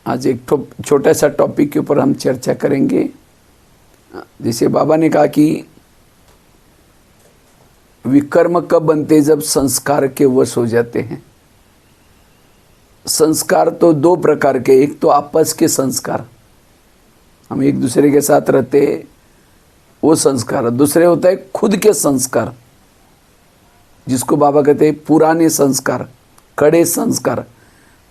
आज एक छोटा सा टॉपिक के ऊपर हम चर्चा करेंगे। जैसे बाबा ने कहा कि विकर्म कब बनते, जब संस्कार के वश हो जाते हैं। संस्कार तो दो प्रकार के, एक तो आपस के संस्कार, हम एक दूसरे के साथ रहते वो संस्कार, दूसरे होता है खुद के संस्कार, जिसको बाबा कहते हैं पुराने संस्कार, कड़े संस्कार।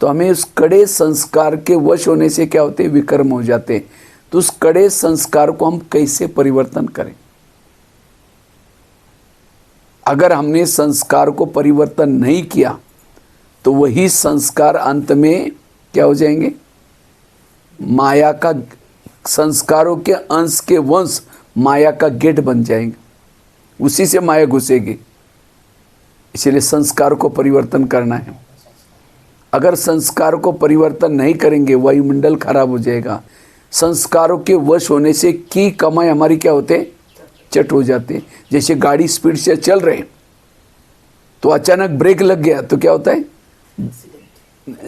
तो हमें उस कड़े संस्कार के वश होने से क्या होते हैं, विकर्म हो जाते हैं। तो उस कड़े संस्कार को हम कैसे परिवर्तन करें? अगर हमने संस्कार को परिवर्तन नहीं किया तो वही संस्कार अंत में क्या हो जाएंगे, माया का, संस्कारों के अंश के वंश माया का गेट बन जाएंगे, उसी से माया घुसेगी। इसलिए संस्कार को परिवर्तन करना है। अगर संस्कार को परिवर्तन नहीं करेंगे वायुमंडल खराब हो जाएगा। संस्कारों के वश होने से की कमाई हमारी क्या होते, चट हो जाते। जैसे गाड़ी स्पीड से चल रहे तो अचानक ब्रेक लग गया तो क्या होता है,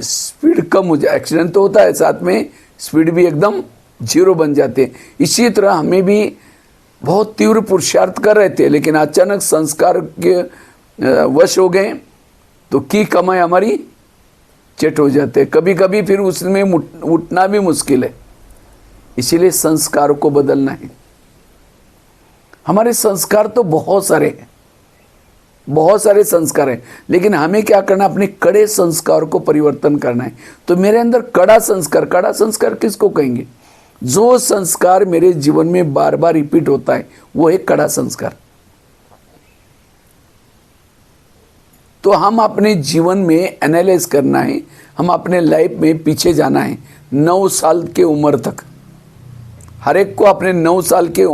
स्पीड कम हो जाए, एक्सीडेंट तो होता है, साथ में स्पीड भी एकदम जीरो बन जाते हैं। इसी तरह हमें भी बहुत तीव्र पुरुषार्थ कर रहे थे, लेकिन अचानक संस्कार के वश हो गए तो की कमाई हमारी चट हो जाते हैं। कभी कभी फिर उसमें उठना भी मुश्किल है। इसीलिए संस्कार को बदलना है। हमारे संस्कार तो बहुत सारे हैं, बहुत सारे संस्कार हैं, लेकिन हमें क्या करना, अपने कड़े संस्कार को परिवर्तन करना है। तो मेरे अंदर कड़ा संस्कार किसको कहेंगे? जो संस्कार मेरे जीवन में बार बार रिपीट होता है वो है कड़ा संस्कार। तो हम अपने जीवन में एनालाइज करना है, हम अपने लाइफ में पीछे जाना है 9 साल के उम्र तक। हर एक को अपने 9 साल के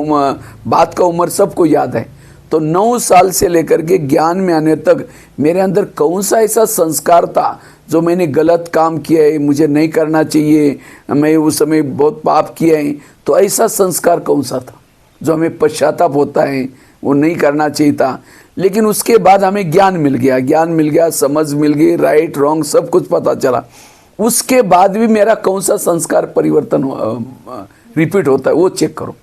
बाद का उम्र सबको याद है। तो 9 साल से लेकर के ज्ञान में आने तक मेरे अंदर कौन सा ऐसा संस्कार था जो मैंने गलत काम किया है, मुझे नहीं करना चाहिए, मैं उस समय बहुत पाप किया है। तो ऐसा संस्कार कौन सा था जो हमें पश्चाताप होता है, वो नहीं करना चाहिए था। लेकिन उसके बाद हमें ज्ञान मिल गया, समझ मिल गई, राइट रॉन्ग सब कुछ पता चला। उसके बाद भी मेरा कौन सा संस्कार परिवर्तन रिपीट होता है वो चेक करो।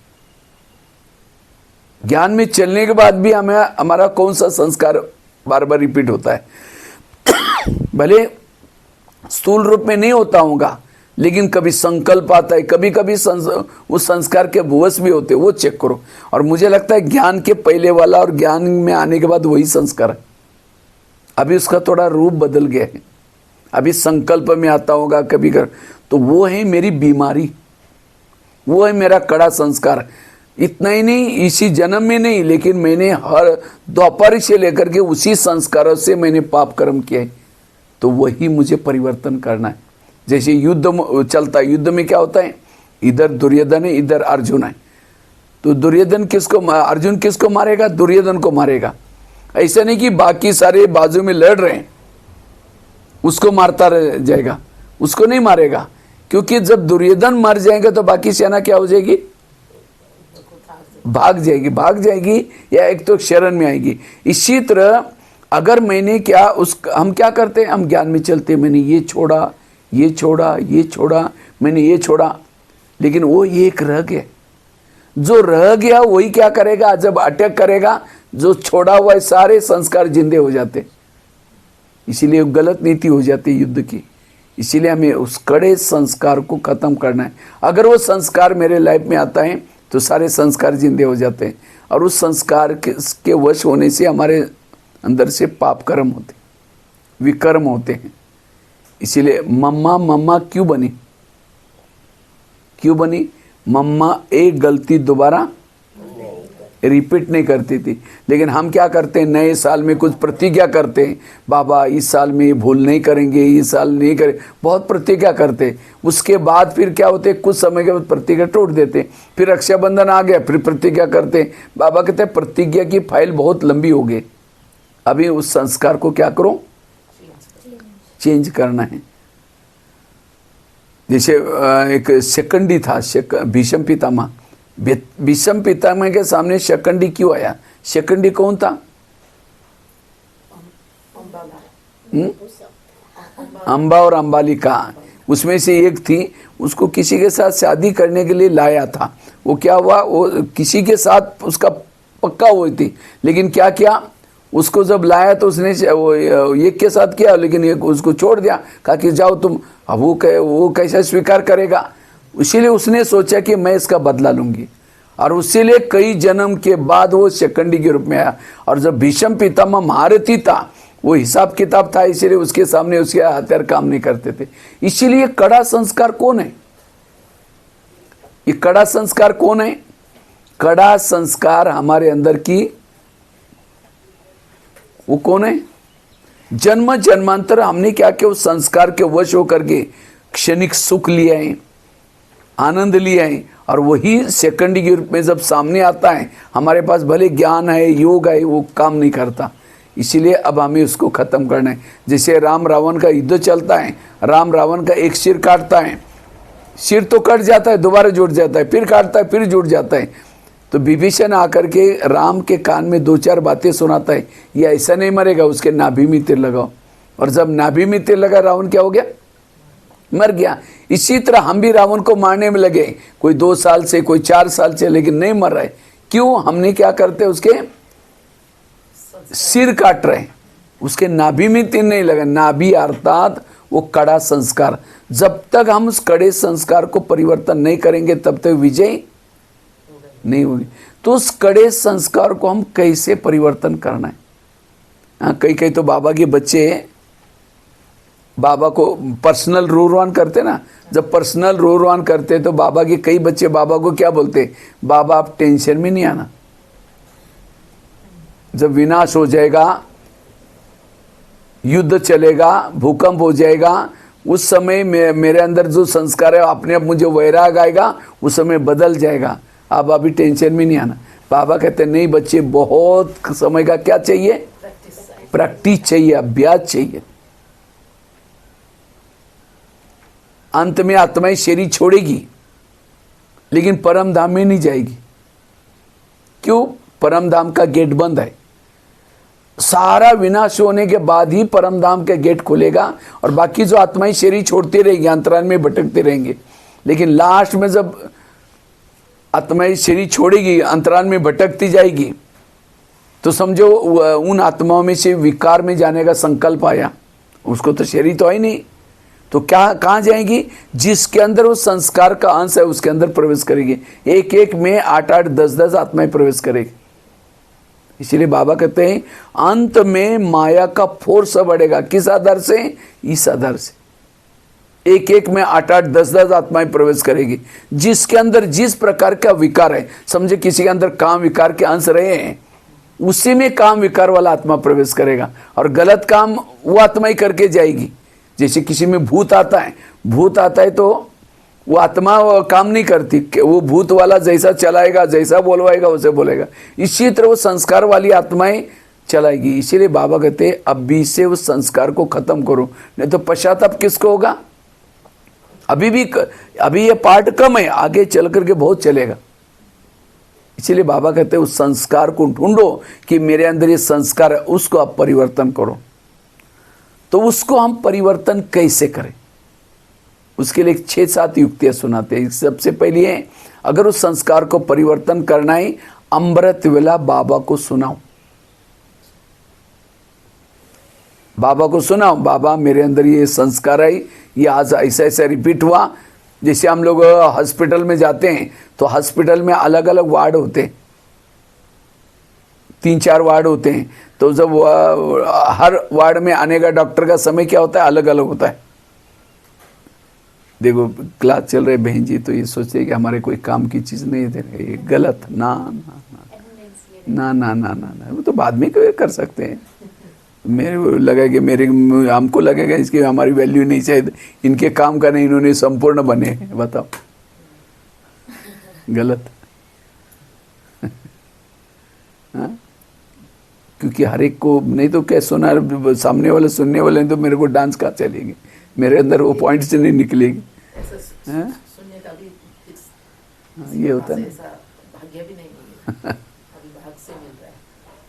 ज्ञान में चलने के बाद भी हमें हमारा कौन सा संस्कार बार बार रिपीट होता है। भले स्थूल रूप में नहीं होता होगा, लेकिन कभी संकल्प आता है, कभी कभी उस संस्कार के वश भी होते, वो चेक करो। और मुझे लगता है ज्ञान के पहले वाला और ज्ञान में आने के बाद वही संस्कार है। अभी उसका थोड़ा रूप बदल गया है, अभी संकल्प में आता होगा कभी कर, तो वो है मेरी बीमारी, वो है मेरा कड़ा संस्कार। इतना ही नहीं, इसी जन्म में नहीं, लेकिन मैंने हर द्वापर से लेकर के उसी संस्कारों से मैंने पाप कर्म किया है। तो वही मुझे परिवर्तन करना है। जैसे युद्ध चलता है, युद्ध में क्या होता है, इधर दुर्योधन है, इधर अर्जुन है। तो दुर्योधन किसको, अर्जुन किसको मारेगा, दुर्योधन को मारेगा। ऐसा नहीं कि बाकी सारे बाजू में लड़ रहे हैं उसको मारता रह जाएगा, उसको नहीं मारेगा। क्योंकि जब दुर्योधन मर जाएगा तो बाकी सेना क्या हो जाएगी, भाग जाएगी या एक तो शरण में आएगी। इसी तरह अगर मैंने क्या हम क्या करते हैं, हम ज्ञान में चलते, मैंने ये छोड़ा, मैंने ये छोड़ा, लेकिन वो एक रह गया। जो रह गया वही क्या करेगा, जब अटैक करेगा, जो छोड़ा हुआ है सारे संस्कार जिंदे हो जाते। इसीलिए गलत नीति हो जाती है युद्ध की। इसीलिए हमें उस कड़े संस्कार को खत्म करना है। अगर वो संस्कार मेरे लाइफ में आता है तो सारे संस्कार जिंदे हो जाते हैं, और उस संस्कार के वश होने से हमारे अंदर से पाप कर्म होते, विकर्म होते हैं। इसीलिए मम्मा क्यों बनी? मम्मा एक गलती दोबारा रिपीट नहीं करती थी। लेकिन हम क्या करते हैं, नए साल में कुछ प्रतिज्ञा करते हैं, बाबा इस साल में ये भूल नहीं करेंगे, इस साल नहीं करें, बहुत प्रतिज्ञा करते हैं। उसके बाद फिर क्या होते हैं, कुछ समय के बाद प्रतिज्ञा तोड़ देते हैं। फिर रक्षाबंधन आ गया, फिर प्रतिज्ञा करते हैं। बाबा कहते हैं प्रतिज्ञा की फाइल बहुत लंबी हो गई, अभी उस संस्कार को क्या करो, चेंज करना है। जैसे एक शकंडी था, भीष्म पितामह। भीष्म पितामह के सामने शकंडी क्यों आया? शकंडी कौन था? अंबा और अंबालिका। उसमें से एक थी, उसको किसी के साथ शादी करने के लिए लाया था। वो क्या हुआ, वो किसी के साथ उसका पक्का हुई थी, लेकिन क्या किया, उसको जब लाया तो उसने वो एक के साथ किया, लेकिन एक उसको छोड़ दिया, कहा कि जाओ तुम। अब वो कैसे स्वीकार करेगा, इसीलिए उसने सोचा कि मैं इसका बदला लूंगी, और उसीलिए कई जन्म के बाद वो शिखंडी के रूप में आया। और जब भीष्म पितामह महारथी था, वो हिसाब किताब था, इसीलिए उसके सामने उसके हथियार काम नहीं करते थे। इसीलिए कड़ा संस्कार कौन है, ये कड़ा संस्कार कौन है? कड़ा संस्कार हमारे अंदर की वो कौन है? जन्म जन्मांतर हमने क्या किया, उस संस्कार के वश होकर के क्षणिक सुख लिया है, आनंद लिया है, और वही सेकंडी के रूप में जब सामने आता है, हमारे पास भले ज्ञान है, योग है, वो काम नहीं करता। इसीलिए अब हमें उसको खत्म करना है। जैसे राम रावण का युद्ध चलता है, राम रावण का एक सिर काटता है, सिर तो कट जाता है, दोबारा जुड़ जाता है, फिर काटता है, फिर जुड़ जाता है। तो विभीषण आकर के राम के कान में दो चार बातें सुनाता है, ये ऐसा नहीं मरेगा, उसके नाभि में तीर लगाओ। और जब नाभि में तीर लगा, रावण क्या हो गया, मर गया। इसी तरह हम भी रावण को मारने में लगे, कोई 2 साल से, कोई 4 साल से, लेकिन नहीं मर रहे। क्यों? हमने क्या करते, उसके सिर काट रहे, उसके नाभि में तीर नहीं लगा। नाभि अर्थात वो कड़ा संस्कार। जब तक हम उस कड़े संस्कार को परिवर्तन नहीं करेंगे, तब तक विजय नहीं होगी। तो उस कड़े संस्कार को हम कैसे परिवर्तन करना है? हाँ, कई तो बाबा के बच्चे बाबा को पर्सनल रोरवान करते ना, जब पर्सनल रोरवान करते तो बाबा के कई बच्चे बाबा को क्या बोलते, बाबा आप टेंशन में नहीं आना, जब विनाश हो जाएगा, युद्ध चलेगा, भूकंप हो जाएगा, उस समय मेरे अंदर जो संस्कार है अपने आप मुझे वैराग आएगा, उस समय बदल जाएगा, आप अभी टेंशन में नहीं आना। बाबा कहते नहीं बच्चे, बहुत समय का क्या चाहिए, प्रैक्टिस चाहिए, अभ्यास चाहिए। अंत में आत्माएं शरीर छोड़ेगी, लेकिन परम धाम में नहीं जाएगी। क्यों? परम धाम का गेट बंद है। सारा विनाश होने के बाद ही परम धाम का गेट खुलेगा, और बाकी जो आत्माएं शरीर छोड़ती रहेगी, अंतराल में भटकते रहेंगे। लेकिन लास्ट में जब आत्माएं शरीर छोड़ेगी, अंतराल में भटकती जाएगी, तो समझो उन आत्माओं में से विकार में जाने का संकल्प आया, उसको तो शरीर तो है नहीं, तो क्या कहाँ जाएगी? जिसके अंदर वो संस्कार का अंश है उसके अंदर प्रवेश करेगी। एक एक में 8-8, 10-10 आत्माएं प्रवेश करेगी। इसीलिए बाबा कहते हैं अंत में माया का फोर्स बढ़ेगा। किस आधार से? इस आधार से। एक एक में 8-8, 10-10 आत्माएं प्रवेश करेगी। जिसके अंदर जिस प्रकार का विकार है, समझे किसी के अंदर काम विकार के अंश रहे हैं, उसी में काम विकार वाला आत्मा प्रवेश करेगा, और गलत काम वो आत्मा ही करके जाएगी। जैसे किसी में भूत आता है तो वो आत्मा काम नहीं करती, वो भूत वाला जैसा चलाएगा, जैसा बोलवाएगा वैसे बोलेगा। इसी तरह वो संस्कार वाली आत्माएं चलाएगी। इसीलिए बाबा कहते हैं अभी से उस संस्कार को खत्म करो, नहीं तो पश्चाताप किसको होगा? अभी ये पार्ट कम है, आगे चल करके बहुत चलेगा। इसीलिए बाबा कहते हैं उस संस्कार को ढूंढो कि मेरे अंदर ये संस्कार है, उसको आप परिवर्तन करो। तो उसको हम परिवर्तन कैसे करें? उसके लिए 6-7 युक्तियां सुनाते हैं। सबसे पहली है, अगर उस संस्कार को परिवर्तन करना है, अमृत वेला बाबा को सुनाओ। बाबा को सुनाओ, बाबा मेरे अंदर ये संस्कार है, ये आज ऐसा ऐसा रिपीट हुआ। जैसे हम लोग हॉस्पिटल में जाते हैं तो हॉस्पिटल में अलग अलग वार्ड होते हैं, 3-4 वार्ड होते हैं। तो जब हर वार्ड में आने का डॉक्टर का समय क्या होता है, अलग अलग होता है। देखो क्लास चल रहे बहन जी, तो ये सोचते कि हमारे कोई काम की चीज़ नहीं दे रहे, ये गलत। ना ना ना ना ना ना ना, वो तो बाद में कर सकते हैं। मेरे लगा कि हमको लगेगा इसकी हमारी वैल्यू नहीं चाहिए, इनके काम का नहीं, इन्होंने संपूर्ण बने। बताओ, गलत। हाँ? क्योंकि हर एक को नहीं तो क्या सुना, सामने वाले सुनने वाले तो मेरे को डांस कहाँ चलेगी, मेरे अंदर वो पॉइंट से नहीं निकलेगी। सुनने का भी ये होता है भाग्य भी नहीं मिलेगा, अभी भाग से मिल रहा है।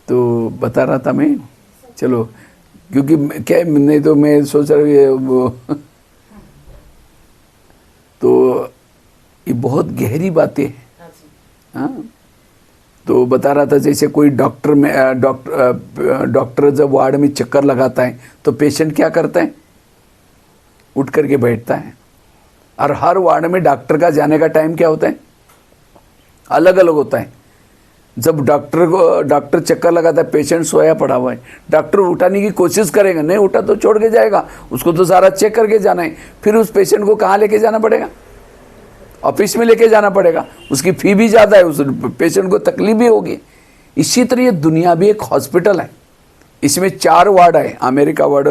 तो बता रहा था मैं, चलो, क्योंकि क्या नहीं तो मैं सोच रहा हूँ ये वो ये बहुत गहरी बातें हैं। हाँ जी। हाँ, तो बता रहा था जैसे कोई डॉक्टर जब वार्ड में चक्कर लगाता है तो पेशेंट क्या करता है, उठ करके बैठता है। और हर वार्ड में डॉक्टर का जाने का टाइम क्या होता है, अलग अलग होता है। जब डॉक्टर चक्कर लगाता है, पेशेंट सोया पड़ा हुआ है, डॉक्टर उठाने की कोशिश करेगा, नहीं उठा तो छोड़ के जाएगा, उसको तो सारा चेक करके जाना है। फिर उस पेशेंट को कहाँ लेके जाना पड़ेगा, ऑफिस में लेके जाना पड़ेगा, उसकी फी भी ज़्यादा है, उस पेशेंट को तकलीफ भी होगी। इसी तरह ये दुनिया भी एक हॉस्पिटल है, इसमें 4 वार्ड है, America ward,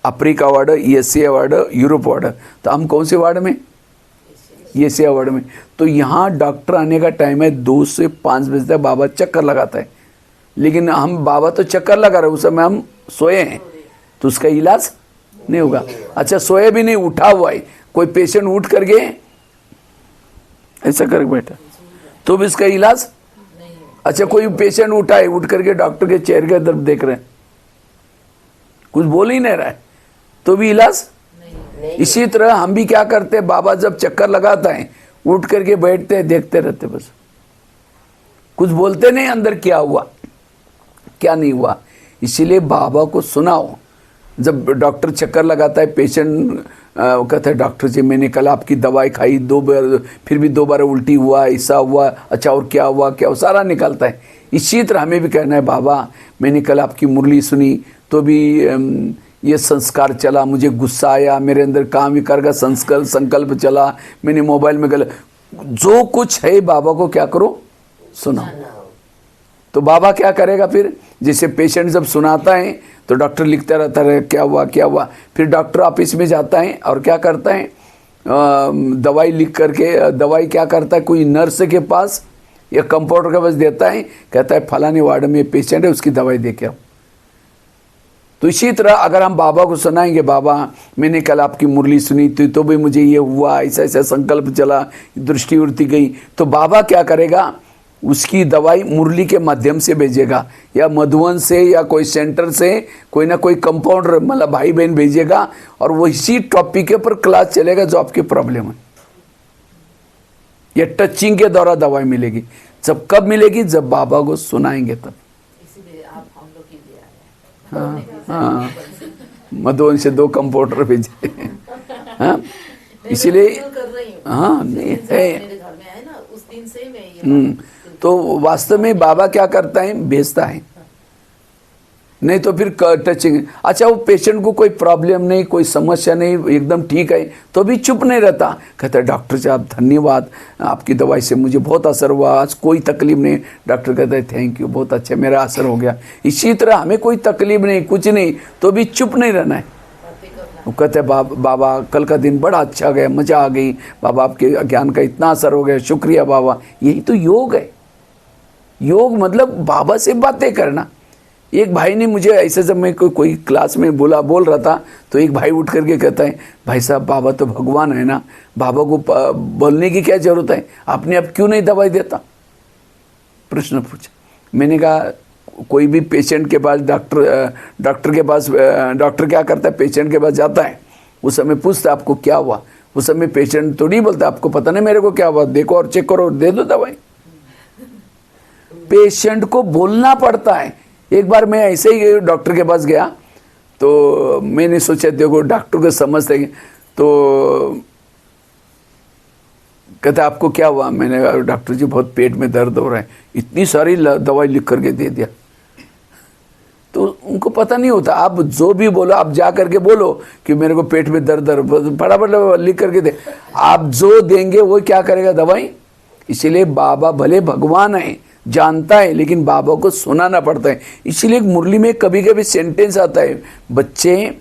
Africa ward, Asia ward, Europe ward. तो हम कौन से वार्ड में, एशिया वार्ड में। तो यहाँ डॉक्टर आने का टाइम है 2 से 5 बजे तक बाबा चक्कर लगाता है, लेकिन हम बाबा तो चक्कर लगा रहे, उस समय हम सोए हैं, तो उसका इलाज नहीं होगा। अच्छा सोए भी नहीं, उठा हुआ है, कोई पेशेंट उठ करके ऐसा कर बैठा तो भी इसका इलाज। अच्छा कोई पेशेंट उठा है, उठ करके डॉक्टर के चेहरे के तरफ देख रहे हैं, कुछ बोल ही नहीं रहा है, तो भी इलाज नहीं। इसी तरह हम भी क्या करते हैं, बाबा जब चक्कर लगाता है उठ करके बैठते हैं, देखते रहते, बस कुछ बोलते नहीं अंदर क्या हुआ क्या नहीं हुआ। इसीलिए बाबा को सुनाओ। जब डॉक्टर चक्कर लगाता है, पेशेंट कहता है डॉक्टर जी मैंने कल आपकी दवाई खाई 2 बार, फिर भी 2 बार उल्टी हुआ, ऐसा हुआ, अच्छा और क्या हुआ क्या हुआ, सारा निकालता है। इसी तरह हमें भी कहना है, बाबा मैंने कल आपकी मुरली सुनी तो भी ये संस्कार चला, मुझे गुस्सा आया, मेरे अंदर काम विकार का संकल्प चला, मैंने मोबाइल में गलत, जो कुछ है बाबा को क्या करो, सुनाओ। तो बाबा क्या करेगा फिर, जैसे पेशेंट जब सुनाता है तो डॉक्टर लिखता रहता है क्या हुआ क्या हुआ, फिर डॉक्टर ऑफिस में जाता है और क्या करता है, दवाई लिख करके, दवाई क्या करता है, कोई नर्स के पास या कंपाउंडर के पास देता है, कहता है फलाने वार्ड में पेशेंट है, उसकी दवाई दे के आओ। तो इसी तरह अगर हम बाबा को सुनाएंगे, बाबा मैंने कल आपकी मुरली सुनी थी तो भी मुझे ये हुआ, ऐसा ऐसा संकल्प चला, दृष्टि उड़ती गई, तो बाबा क्या करेगा, उसकी दवाई मुरली के माध्यम से भेजेगा, या मधुवन से या कोई सेंटर से कोई ना कोई कंपाउंडर मतलब भाई बहन भेजेगा, और वो इसी टॉपिक के ऊपर क्लास चलेगा जो आपकी प्रॉब्लम है। या टचिंग के द्वारा दवाई मिलेगी। जब कब मिलेगी, जब बाबा को सुनाएंगे तब। इसीलिए आप हम लोग की लिए आए हैं। हाँ, मधुवन से 2 कंपाउंडर भेजे। हाँ, इसीलिए कर रही हूँ। हाँ नहीं है। मेरे घर में है ना, उस दिन से मैं ये तो वास्तव में बाबा क्या करता है, भेजता है, नहीं तो फिर टचिंग। अच्छा वो पेशेंट को कोई प्रॉब्लम नहीं, कोई समस्या नहीं, एकदम ठीक है, तो भी चुप नहीं रहता, कहता है डॉक्टर साहब धन्यवाद, आपकी दवाई से मुझे बहुत असर हुआ, आज कोई तकलीफ नहीं। डॉक्टर कहता है थैंक यू, बहुत अच्छा मेरा असर हो गया। इसी तरह हमें कोई तकलीफ नहीं, कुछ नहीं, तो भी चुप नहीं रहना है। वो कहते हैं बाबा कल का दिन बड़ा अच्छा गया, मज़ा आ गई, बाबा आपके ज्ञान का इतना असर हो गया, शुक्रिया बाबा। यही तो योग है। योग मतलब बाबा से बातें करना। एक भाई ने मुझे ऐसे, जब मैं कोई क्लास में बोल रहा था, तो एक भाई उठ करके कहता है भाई साहब बाबा तो भगवान है ना, बाबा को बोलने की क्या ज़रूरत है, आपने अब क्यों नहीं दवाई देता, प्रश्न पूछा। मैंने कहा कोई भी पेशेंट के पास डॉक्टर के पास, डॉक्टर क्या करता है, पेशेंट के पास जाता है, उस समय पूछता आपको क्या हुआ, उस समय पेशेंट तो नहीं बोलता आपको पता नहीं मेरे को क्या हुआ, देखो और चेक करो, दे दो दवाई। पेशेंट को बोलना पड़ता है। एक बार मैं ऐसे ही डॉक्टर के पास गया, तो मैंने सोचा देखो डॉक्टर को समझते, तो कहता आपको क्या हुआ, मैंने कहा डॉक्टर जी बहुत पेट में दर्द हो रहा है, इतनी सारी दवाई लिख करके दे दिया। तो उनको पता नहीं होता, आप जो भी बोलो, आप जा करके बोलो कि मेरे को पेट में दर्द फटाफट लिख करके दे, आप जो देंगे वो क्या करेगा, दवाई। इसीलिए बाबा भले भगवान है, जानता है, लेकिन बाबा को सुनाना पड़ता है। इसीलिए मुरली में कभी कभी सेंटेंस आता है, बच्चे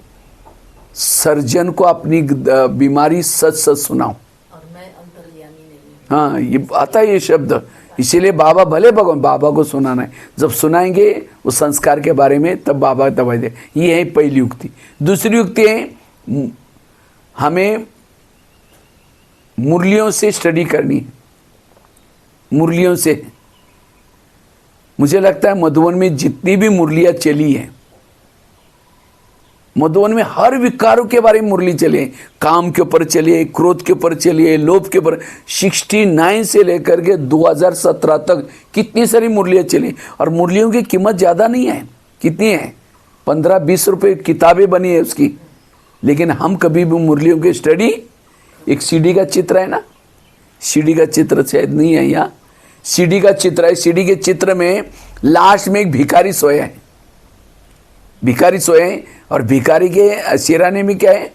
सर्जन को अपनी बीमारी सच सच सुनाओ, और मैं अंतर्यामी नहीं हूँ। हाँ ये आता है ये शब्द। इसीलिए बाबा भले भगवान, बाबा को सुनाना है, जब सुनाएंगे उस संस्कार के बारे में तब बाबा दवाई दे। ये है पहली युक्ति। दूसरी युक्ति है हमें मुरलियों से स्टडी करनी है। मुरलियों से मुझे लगता है मधुबन में जितनी भी मुरलियाँ चली हैं, मधुबन में हर विकारों के बारे में मुरली चले, काम के ऊपर चलिए, क्रोध के ऊपर चलिए, लोभ के ऊपर। 69 से लेकर के 2017 तक कितनी सारी मुरलियाँ चली, और मुरलियों की कीमत ज़्यादा नहीं है। कितनी है? 15-20 रुपये किताबें बनी है उसकी। लेकिन हम कभी भी मुरलियों की स्टडी, एक सीडी का चित्र है ना, सीडी का चित्र शायद नहीं है यहाँ, सीडी का चित्र है। सीडी के चित्र में लास्ट में एक भिखारी सोया है, भिखारी सोए हैं, और भिखारी के सिराने में क्या है?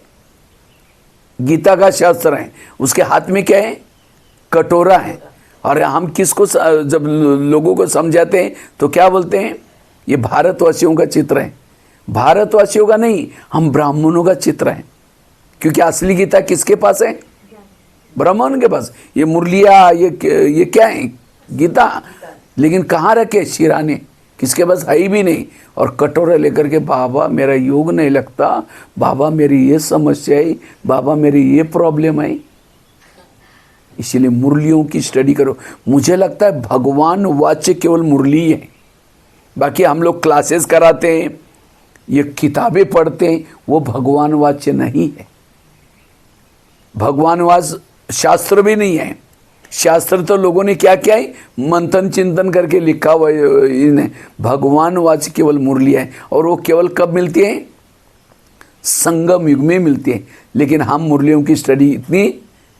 गीता का शास्त्र है। उसके हाथ में क्या है? कटोरा है। और हम किसको जब लोगों को समझाते हैं तो क्या बोलते हैं? ये भारतवासियों का चित्र है। भारतवासियों का नहीं, हम ब्राह्मणों का चित्र है, क्योंकि असली गीता किसके पास है? ब्राह्मण के पास। ये मुरलिया, ये क्या है? गीता। लेकिन कहाँ रखे? सिराने। किसके पास? है ही भी नहीं। और कटोरा लेकर के, बाबा मेरा योग नहीं लगता, बाबा मेरी ये समस्या है, बाबा मेरी ये प्रॉब्लम है। इसीलिए मुरलियों की स्टडी करो। मुझे लगता है भगवान वाच्य केवल मुरली है। बाकी हम लोग क्लासेस कराते हैं, ये किताबें पढ़ते हैं, वो भगवान वाच्य नहीं है। भगवान वाच शास्त्र भी नहीं है। शास्त्र तो लोगों ने क्या किया है? मंथन चिंतन करके लिखा हुआ इन्हें। भगवान वाच केवल मुरली है, और वो केवल कब मिलती है? संगम युग में मिलती है। लेकिन हम मुरलियों की स्टडी इतनी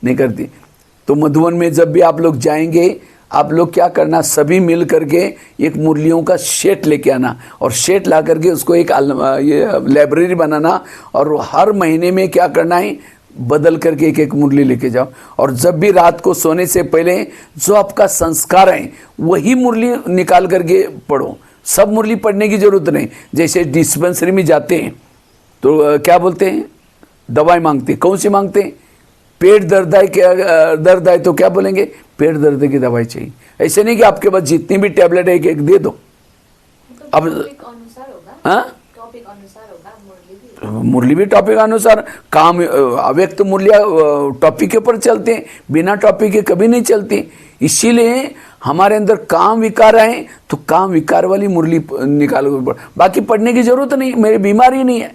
नहीं करती। तो मधुबन में जब भी आप लोग जाएंगे, आप लोग क्या करना, सभी मिल करके एक मुरलियों का सेट लेके आना, और सेट ला करके उसको एक ये लाइब्रेरी बनाना, और हर महीने में क्या करना है? बदल करके एक एक मुरली लेके जाओ। और जब भी रात को सोने से पहले जो आपका संस्कार है वही मुरली निकाल करके पढ़ो। सब मुरली पढ़ने की जरूरत नहीं। जैसे डिस्पेंसरी में जाते हैं तो क्या बोलते हैं? दवाई मांगते हैं। कौन सी मांगते हैं? पेट दर्द है, क्या दर्द है तो क्या बोलेंगे? पेट दर्द की दवाई चाहिए। ऐसे नहीं कि आपके पास जितनी भी टैबलेट है एक एक दे दो। अब हाँ, मुरली भी टॉपिक अनुसार। काम अव्यक्त मुरलिया टॉपिक के ऊपर चलते हैं, बिना टॉपिक के कभी नहीं चलती। इसीलिए हमारे अंदर काम विकार है तो काम विकार वाली मुरली निकालो। बाकी पढ़ने की जरूरत नहीं, मेरी बीमारी नहीं है।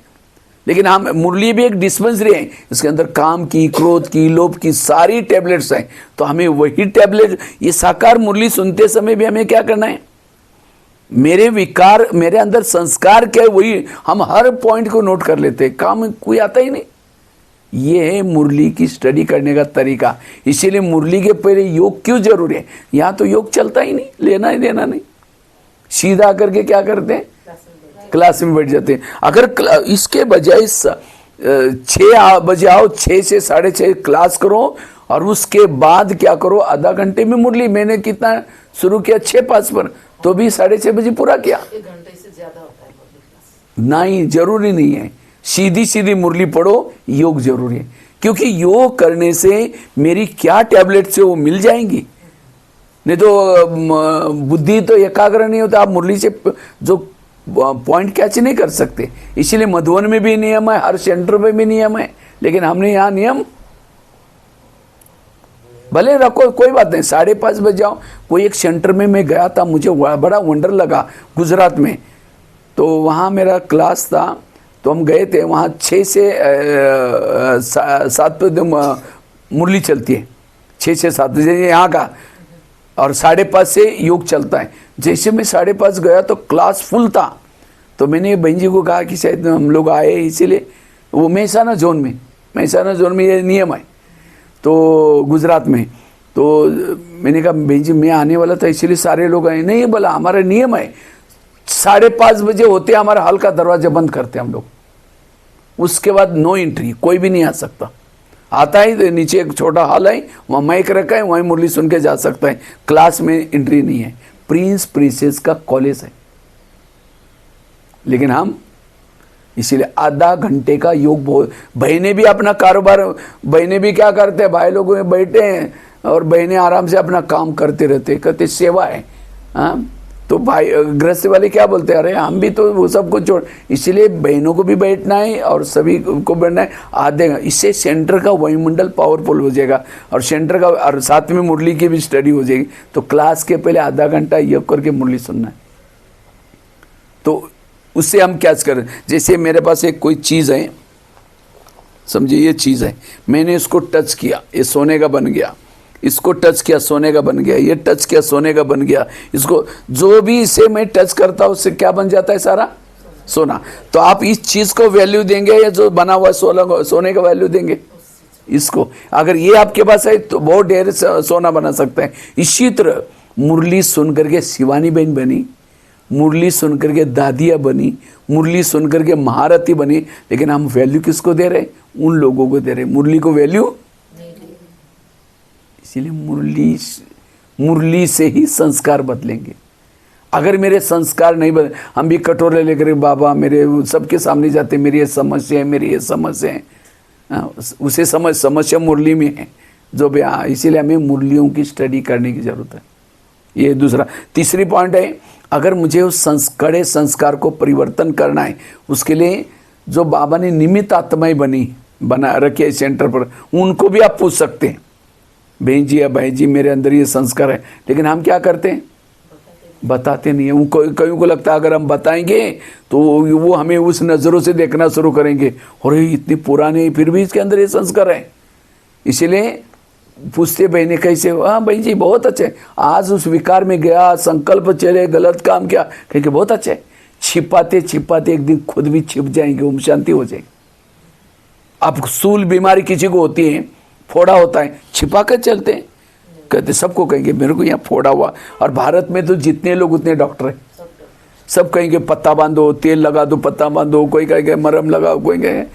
लेकिन हम मुरली भी एक डिस्पेंसरी है, इसके अंदर काम की, क्रोध की, लोभ की सारी टैबलेट्स हैं। तो हमें वही टैबलेट, ये साकार मुरली सुनते समय भी हमें क्या करना है? मेरे विकार, मेरे अंदर संस्कार क्या है, वही हम हर पॉइंट को नोट कर लेते हैं। काम कोई आता ही नहीं। ये है मुरली की स्टडी करने का तरीका। इसीलिए मुरली के पहले योग क्यों जरूरी है? यहाँ तो योग चलता ही नहीं, लेना ही देना नहीं। सीधा करके क्या करते हैं? क्लास में बैठ जाते हैं। अगर इसके बजाय 6 बजे आओ, 6 से 6:30 क्लास करो, और उसके बाद क्या करो? आधा घंटे में मुरली। मैंने कितना शुरू किया? 6:05 पर, तो भी 6:30 बजे पूरा किया। 1 घंटे से ज्यादा होता है मुरली क्लास। नहीं, जरूरी नहीं है। सीधी सीधी मुरली पढ़ो, योग जरूरी है। क्योंकि योग करने से मेरी क्या टैबलेट से वो मिल जाएंगी। नहीं तो बुद्धि तो एकाग्र नहीं होता। आप मुरली से जो पॉइंट कैच नहीं कर सकते। इसीलिए मधुबन में भी नियम है, हर सेंटर में भी नियम है। लेकिन हमने यहाँ नियम भले रखो, कोई बात नहीं, 5:30 बजे जाओ। कोई एक सेंटर में मैं गया था, मुझे बड़ा वंडर लगा गुजरात में। तो वहाँ मेरा क्लास था, तो हम गए थे वहाँ। 6 से 7 पे मुरली चलती है, 6 से 7 बजे यहाँ का, और 5:30 से योग चलता है। जैसे मैं 5:30 गया तो क्लास फुल था। तो मैंने बहन जी को कहा कि शायद हम लोग आए इसीलिए। वो मेहसाना जोन में ये नियम है, तो गुजरात में। तो मैंने कहा बहन जी मैं आने वाला था इसीलिए सारे लोग आए। नहीं बोला, हमारा नियम है 5:30 बजे होते हमारा हॉल का दरवाजा बंद करते हम लोग। उसके बाद नो एंट्री, कोई भी नहीं आ सकता। आता है तो नीचे एक छोटा हॉल है, वहाँ माइक रखा है, वहीं मुरली सुन के जा सकता है। क्लास में एंट्री नहीं है। प्रिंस प्रिंसेस का कॉलेज है। लेकिन हम इसीलिए आधा घंटे का योग बहुत। बहनें भी अपना कारोबार, बहनें भी क्या करते हैं? भाई लोगों में बैठे हैं और बहनें आराम से अपना काम करते रहते, कहते सेवा है। हाँ, तो भाई गृहस्थ वाले क्या बोलते हैं? अरे हम भी तो वो सब कुछ छोड़। इसीलिए बहनों को भी बैठना है और सभी को बैठना है आधे। इससे सेंटर का वायुमंडल पावरफुल हो जाएगा, और सेंटर का, और साथ में मुरली की भी स्टडी हो जाएगी। तो क्लास के पहले आधा घंटा योग करके मुरली सुनना है। तो उससे हम क्या करें, जैसे मेरे पास एक कोई चीज़ है, समझिए ये चीज़ है, मैंने इसको टच किया, ये सोने का बन गया, इसको टच किया सोने का बन गया, ये टच किया सोने का बन गया, इसको जो भी इसे मैं टच करता हूँ उससे क्या बन जाता है, सारा सोना। तो आप इस चीज़ को वैल्यू देंगे या जो बना हुआ सोने का वैल्यू देंगे इसको? अगर ये आपके पास है तो बहुत ढेर सोना बना सकते हैं। इसी तरह मुरली सुन करके शिवानी बहन बनी, मुरली सुन करके दादियाँ बनी, मुरली सुन करके महारथी बनी, लेकिन हम वैल्यू किसको दे रहे हैं? उन लोगों को दे रहे हैं, मुरली को वैल्यू। इसीलिए मुरली से ही संस्कार बदलेंगे। अगर मेरे संस्कार नहीं बदले, हम भी कटोरे लेकर बाबा मेरे सबके सामने जाते, मेरी ये समस्या है, मेरी ये समस्या है, उसे समस्या मुरली में है जो भी। इसीलिए हमें मुरलियों की स्टडी करने की जरूरत है। ये दूसरा। तीसरी पॉइंट है, अगर मुझे उस कड़े संस्कार को परिवर्तन करना है, उसके लिए जो बाबा ने निमित्त आत्माएं बना रखी है सेंटर पर, उनको भी आप पूछ सकते हैं, बहन जी या भाई जी मेरे अंदर ये संस्कार है, लेकिन हम क्या करते हैं? बताते नहीं है। उनको कईयों को लगता है अगर हम बताएंगे तो वो हमें उस नज़रों से देखना शुरू करेंगे, और ये इतनी पुराने फिर भी इसके अंदर ये संस्कार है। इसीलिए पूछते बहने कैसे? हाँ बहन जी बहुत अच्छे, आज उस विकार में गया, संकल्प चले, गलत काम किया, कहेंगे बहुत अच्छे। छिपाते छिपाते एक दिन खुद भी छिप जाएंगे, ओम शांति हो जाएगी। अब स्थूल बीमारी किसी को होती है, फोड़ा होता है, छिपा कर चलते हैं, कहते सबको कहेंगे मेरे को यहाँ फोड़ा हुआ। और भारत में तो जितने लोग उतने डॉक्टर हैं, सब कहेंगे पत्ता बांधो, तेल लगा दो, पत्ता बांधो, कोई कहेंगे मरहम लगाओ, कोई कहेंगे।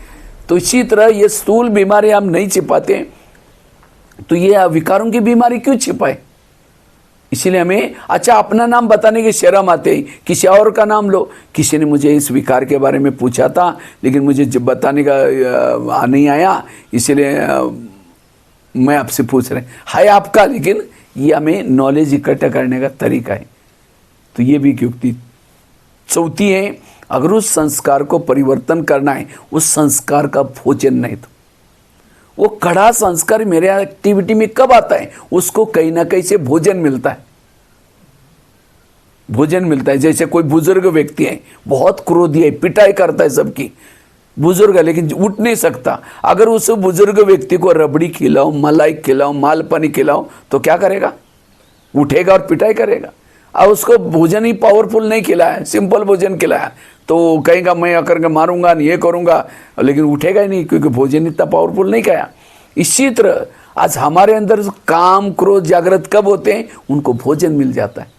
तो इसी तरह ये स्थूल बीमारी हम नहीं छिपाते, तो ये विकारों की बीमारी क्यों छिपाए? इसीलिए हमें अच्छा अपना नाम बताने की शर्म आते ही, किसी और का नाम लो। किसी ने मुझे इस विकार के बारे में पूछा था, लेकिन मुझे जब बताने का नहीं आया, इसलिए मैं आपसे पूछ रहे है आपका, लेकिन ये हमें नॉलेज इकट्ठा करने का तरीका है। तो ये भी युक्ति। चौथी है, अगर उस संस्कार को परिवर्तन करना है, उस संस्कार का भोजन नहीं, तो वो कड़ा संस्कार मेरे एक्टिविटी में कब आता है? उसको कहीं ना कहीं से भोजन मिलता है, भोजन मिलता है। जैसे कोई बुजुर्ग व्यक्ति है, बहुत क्रोधी है, पिटाई करता है सबकी, बुजुर्ग है लेकिन उठ नहीं सकता, अगर उस बुजुर्ग व्यक्ति को रबड़ी खिलाओ, मलाई खिलाओ, मालपानी खिलाओ, तो क्या करेगा? उठेगा और पिटाई करेगा। अब उसको भोजन ही पावरफुल नहीं खिलाया, सिंपल भोजन खिलाया, तो कहेगा मैं आकर के मारूंगा, ये करूंगा, लेकिन उठेगा ही नहीं, क्योंकि भोजन इतना पावरफुल नहीं खाया। इसी तरह आज हमारे अंदर काम क्रोध जागृत कब होते हैं? उनको भोजन मिल जाता है।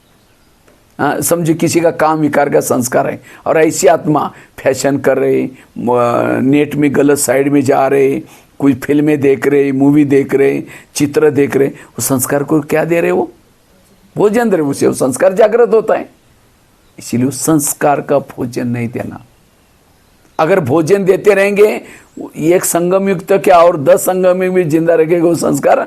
हाँ, समझिए किसी का काम विकार का संस्कार है, और ऐसी आत्मा फैशन कर रहे, नेट में गलत साइड में जा रहे, कोई फिल्में देख रहे, मूवी देख रहे, चित्र देख रहे, उस संस्कार को क्या दे रहे? वो भोजन दे रहे, उसे वो संस्कार जागृत होता है। इसीलिए उस संस्कार का भोजन नहीं देना। अगर भोजन देते रहेंगे, एक संगम युक्त क्या और 10 संगम में भी जिंदा रखेगा, वो संस्कार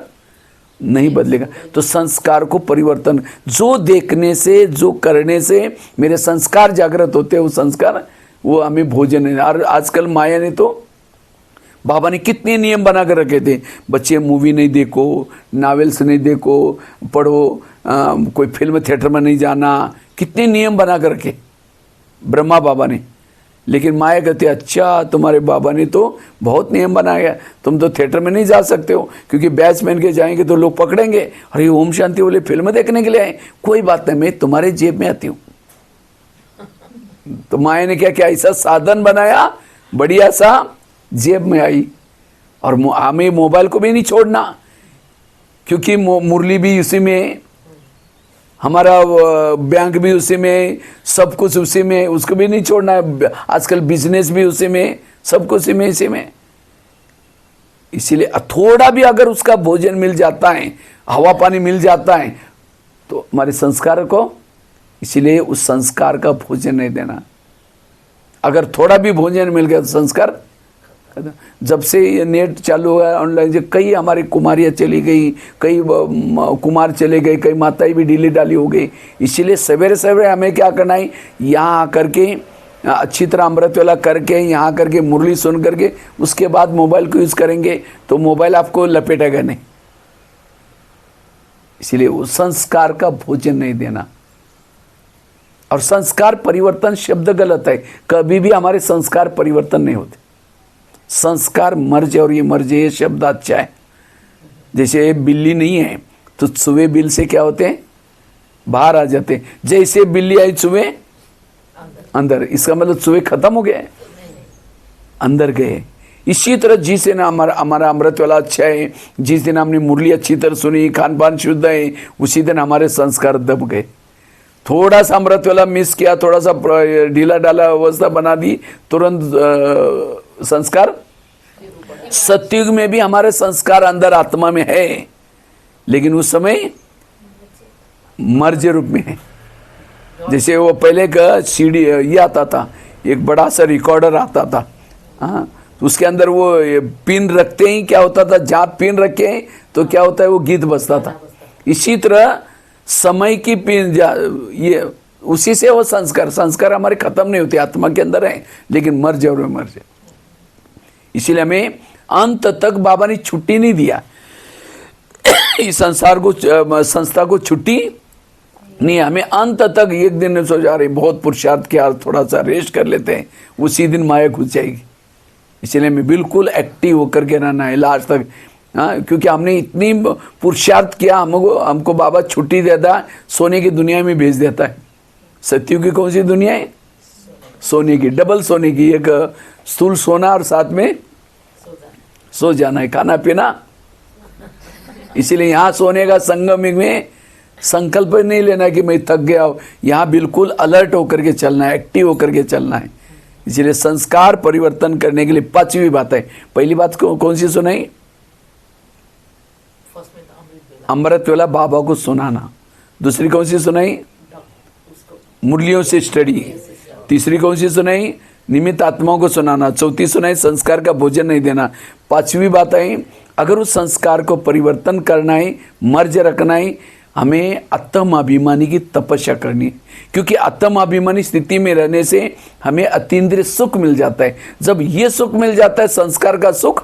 नहीं बदलेगा। तो संस्कार को परिवर्तन, जो देखने से, जो करने से मेरे संस्कार जागृत होते हैं, वो संस्कार, वो हमें भोजन है। और आजकल माया ने तो, बाबा ने कितने नियम बना कर रखे थे, बच्चे मूवी नहीं देखो, नावेल्स नहीं देखो, पढ़ो, कोई फिल्म थिएटर में नहीं जाना, कितने नियम बना कर रखे ब्रह्मा बाबा ने। लेकिन माया कहती है अच्छा तुम्हारे बाबा ने तो बहुत नियम बनाया, तुम तो थिएटर में नहीं जा सकते हो, क्योंकि बैच पहन के जाएंगे तो लोग पकड़ेंगे, अरे ओम शांति बोले फिल्म देखने के लिए आए। कोई बात नहीं, मैं तुम्हारे जेब में आती हूँ। तो माया ने क्या किया? ऐसा साधन बनाया, बढ़िया सा जेब में आई। और हमें मोबाइल को भी नहीं छोड़ना, क्योंकि मुरली भी उसी में, हमारा बैंक भी उसी में, सब कुछ उसी में, उसको भी नहीं छोड़ना है। आजकल बिजनेस भी उसी में, सब कुछ उसी में, इसी में। इसीलिए थोड़ा भी अगर उसका भोजन मिल जाता है, हवा पानी मिल जाता है, तो हमारे संस्कार को, इसीलिए उस संस्कार का भोजन नहीं देना। अगर थोड़ा भी भोजन मिल गया तो संस्कार। जब से ये नेट चालू हुआ ऑनलाइन, से कई हमारी कुमारियाँ चली गई, कई कुमार चले गए, कई माताएं भी ढीली डाली हो गई। इसीलिए सवेरे सवेरे हमें क्या करना है? यहाँ आकर के अच्छी तरह अमृत वेला करके, यहाँ करके मुरली सुन करके, उसके बाद मोबाइल को यूज़ करेंगे तो मोबाइल आपको लपेटेगा नहीं। इसीलिए वो संस्कार का भोजन नहीं देना। और संस्कार परिवर्तन शब्द गलत है, कभी भी हमारे संस्कार परिवर्तन नहीं होते। संस्कार मर्ज और ये मर्ज ये शब्द अच्छा है। जैसे बिल्ली नहीं है तो चूहे बिल से क्या होते हैं, बाहर आ जाते हैं। जैसे बिल्ली आई चूहे अंदर, इसका मतलब चूहे खत्म हो गए, अंदर गए। इसी तरह जिस दिन हमारा अमृत वाला अच्छा है, जिस दिन हमने मुरली अच्छी तरह सुनी, खान पान शुद्ध है, उसी दिन हमारे संस्कार दब गए। थोड़ा सा अमृत वाला मिस किया, थोड़ा सा ढीला डाला अवस्था बना दी, तुरंत संस्कार। सतयुग में भी हमारे संस्कार अंदर आत्मा में है, लेकिन उस समय मर्ज रूप में है। जैसे वो पहले का सीडी ये आता था, एक बड़ा सा रिकॉर्डर आता था, हाँ, तो उसके अंदर वो पिन रखते ही क्या होता था, जहाँ पिन रखे तो क्या होता है, वो गीत बजता था। इसी तरह समय की पिन ये उसी से वो संस्कार हमारे खत्म नहीं होते, आत्मा के अंदर है, लेकिन मर्ज और मर्ज। इसीलिए हमें अंत तक बाबा ने छुट्टी नहीं दिया, इस संस्था को छुट्टी नहीं। हमें अंत तक एक दिन सोचा रहे बहुत पुरुषार्थ किया, थोड़ा सा रेस्ट कर लेते हैं, उसी दिन माया घुस जाएगी। इसलिए हमें बिल्कुल एक्टिव होकर के रहना है लास्ट तक, हाँ, क्योंकि हमने इतनी पुरुषार्थ किया, हमको बाबा छुट्टी देता, सोने की दुनिया में भेज देता है। सत्युग की कौन सी दुनिया है, सोने की, डबल सोने की, एक स्थूल सोना और साथ में सो जाना है, खाना पीना। इसीलिए यहाँ सोने का संगम में संकल्प नहीं लेना कि मैं थक गया हूँ, यहाँ बिल्कुल अलर्ट होकर के चलना है, एक्टिव होकर के चलना है। इसलिए संस्कार परिवर्तन करने के लिए 5वीं बात है। पहली बात कौन सी सुनाई, अमृत वेला बाबा को सुनाना। दूसरी कौन सी सुनाई, मुरलियों से स्टडी। तीसरी कौन सी सुनाई, निमित्त आत्माओं को सुनाना। चौथी सुनाई संस्कार का भोजन नहीं देना। 5वीं बात है, अगर उस संस्कार को परिवर्तन करना है, मर्ज रखना है, हमें आत्म अभिमानी की तपस्या करनी है। क्योंकि आत्म अभिमानी स्थिति में रहने से हमें अतीन्द्रिय सुख मिल जाता है। जब ये सुख मिल जाता है, संस्कार का सुख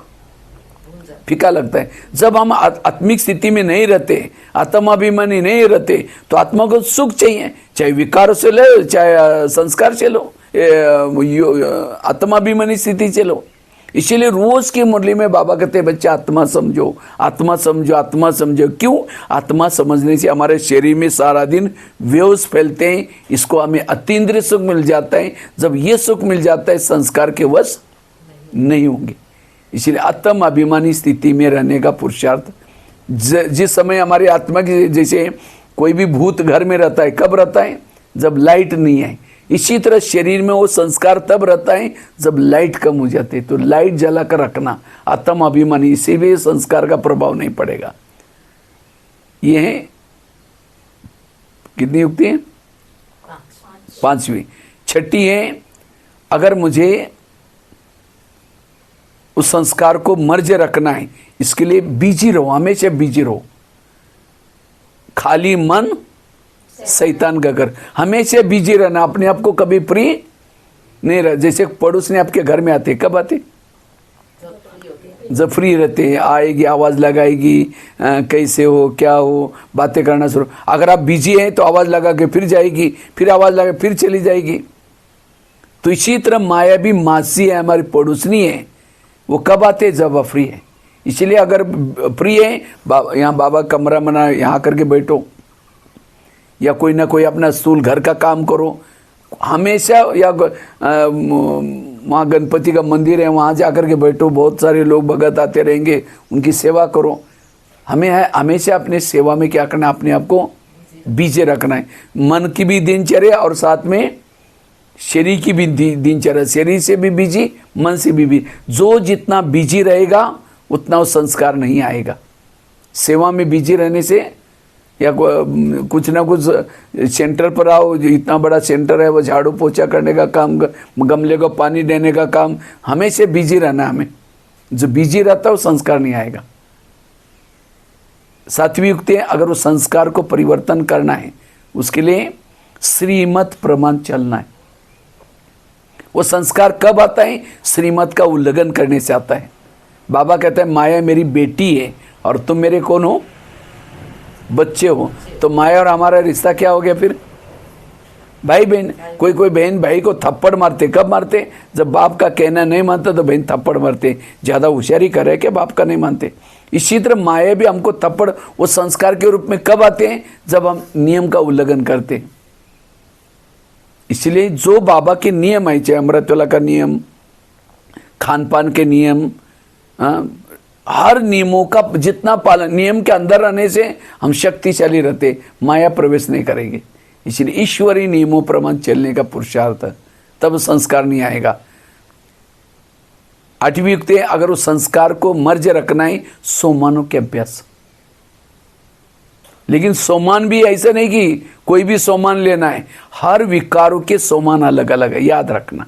फीका लगता है। जब हम आत्मिक स्थिति में नहीं रहते, आत्म अभिमानी नहीं रहते, तो आत्मा को सुख चाहिए, चाहे विकार से लो, चाहे संस्कार से लो, आत्माभिमानी स्थिति से लो। इसीलिए रोज की मुरली में बाबा कहते हैं, बच्चे आत्मा समझो, आत्मा समझो, आत्मा समझो। क्यों, आत्मा समझने से हमारे शरीर में सारा दिन वेव्स फैलते हैं, इसको हमें अतीन्द्रिय सुख मिल जाता है। जब ये सुख मिल जाता है, संस्कार के वश नहीं होंगे। इसीलिए आत्म अभिमानी स्थिति में रहने का पुरुषार्थ, जिस समय हमारी आत्मा की, जैसे कोई भी भूत घर में रहता है, कब रहता है, जब लाइट नहीं है। इसी तरह शरीर में वो संस्कार तब रहता है जब लाइट कम हो जाती है। तो लाइट जला कर रखना, आत्म अभिमानी, इसी भी संस्कार का प्रभाव नहीं पड़ेगा। ये है कितनी युक्ति है, 5वीं। 6ठी है, अगर मुझे उस संस्कार को मर्ज रखना है, इसके लिए बिजी रहो, हमेशा बिजी रहो। खाली मन शैतान का घर, हमेशा बिजी रहना, अपने आप को कभी फ्री नहीं रह। जैसे पड़ोस ने आपके घर में आते, कब आते, जब फ्री रहते हैं, आएगी, आवाज़ लगाएगी, कैसे हो, क्या हो, बातें करना शुरू। अगर आप बिजी हैं तो आवाज़ लगा के फिर जाएगी, फिर आवाज़ लगा फिर चली जाएगी। तो इसी तरह माया भी मासी है, हमारी पड़ोसनी है, वो कब आते हैं, जब आप फ्री है। इसलिए अगर फ्री है, यहाँ बाबा कमरा बना, यहाँ करके बैठो, या कोई ना कोई अपना स्थूल घर का काम करो हमेशा, या वहाँ गणपति का मंदिर है, वहाँ जा कर के बैठो, बहुत सारे लोग भगत आते रहेंगे, उनकी सेवा करो। हमें है हमेशा अपने सेवा में क्या करना है, अपने आप को बिजी रखना है। मन की भी दिनचर्या और साथ में शरीर की भी दिनचर्या, शरीर से भी बिजी, मन से भी बिजी। जो जितना बिजी रहेगा उतना वो संस्कार नहीं आएगा। सेवा में बिजी रहने से, या कुछ ना कुछ सेंटर पर आओ, जो इतना बड़ा सेंटर है, वो झाड़ू पोछा करने का काम, गमले को पानी देने का काम, हमेशा बिजी रहना। हमें जो बिजी रहता है वो संस्कार नहीं आएगा। 7वीं युक्ति है, अगर वो संस्कार को परिवर्तन करना है, उसके लिए श्रीमत प्रमाण चलना है। वो संस्कार कब आता है, श्रीमत का उल्लंघन करने से आता है। बाबा कहता है, माया मेरी बेटी है और तुम मेरे कौन हो, बच्चे हो। तो माया और हमारा रिश्ता क्या हो गया फिर, भाई बहन, कोई कोई बहन भाई को थप्पड़ मारते, कब मारते? जब बाप का कहना नहीं मानता तो बहन थप्पड़ मारते, ज़्यादा होशियारी कर रहे कि बाप का नहीं मानते। इसी तरह माया भी हमको थप्पड़ वो संस्कार के रूप में कब आते हैं? जब हम नियम का उल्लंघन करते हैं। इसलिए जो बाबा के नियम है, चाहे अमृतवेला का नियम, खान पान के नियम, हर नियमों का जितना पालन, नियम के अंदर रहने से हम शक्तिशाली रहते, माया प्रवेश नहीं करेंगे। इसलिए ईश्वरीय नियमों प्रमाण चलने का पुरुषार्थ, तब संस्कार नहीं आएगा। 8वीं युक्ति है, अगर उस संस्कार को मर्ज रखना है, सोमानों के अभ्यास। लेकिन सोमान भी ऐसे नहीं कि कोई भी सोमान लेना है, हर विकारों के सोमान अलग अलग है, याद रखना।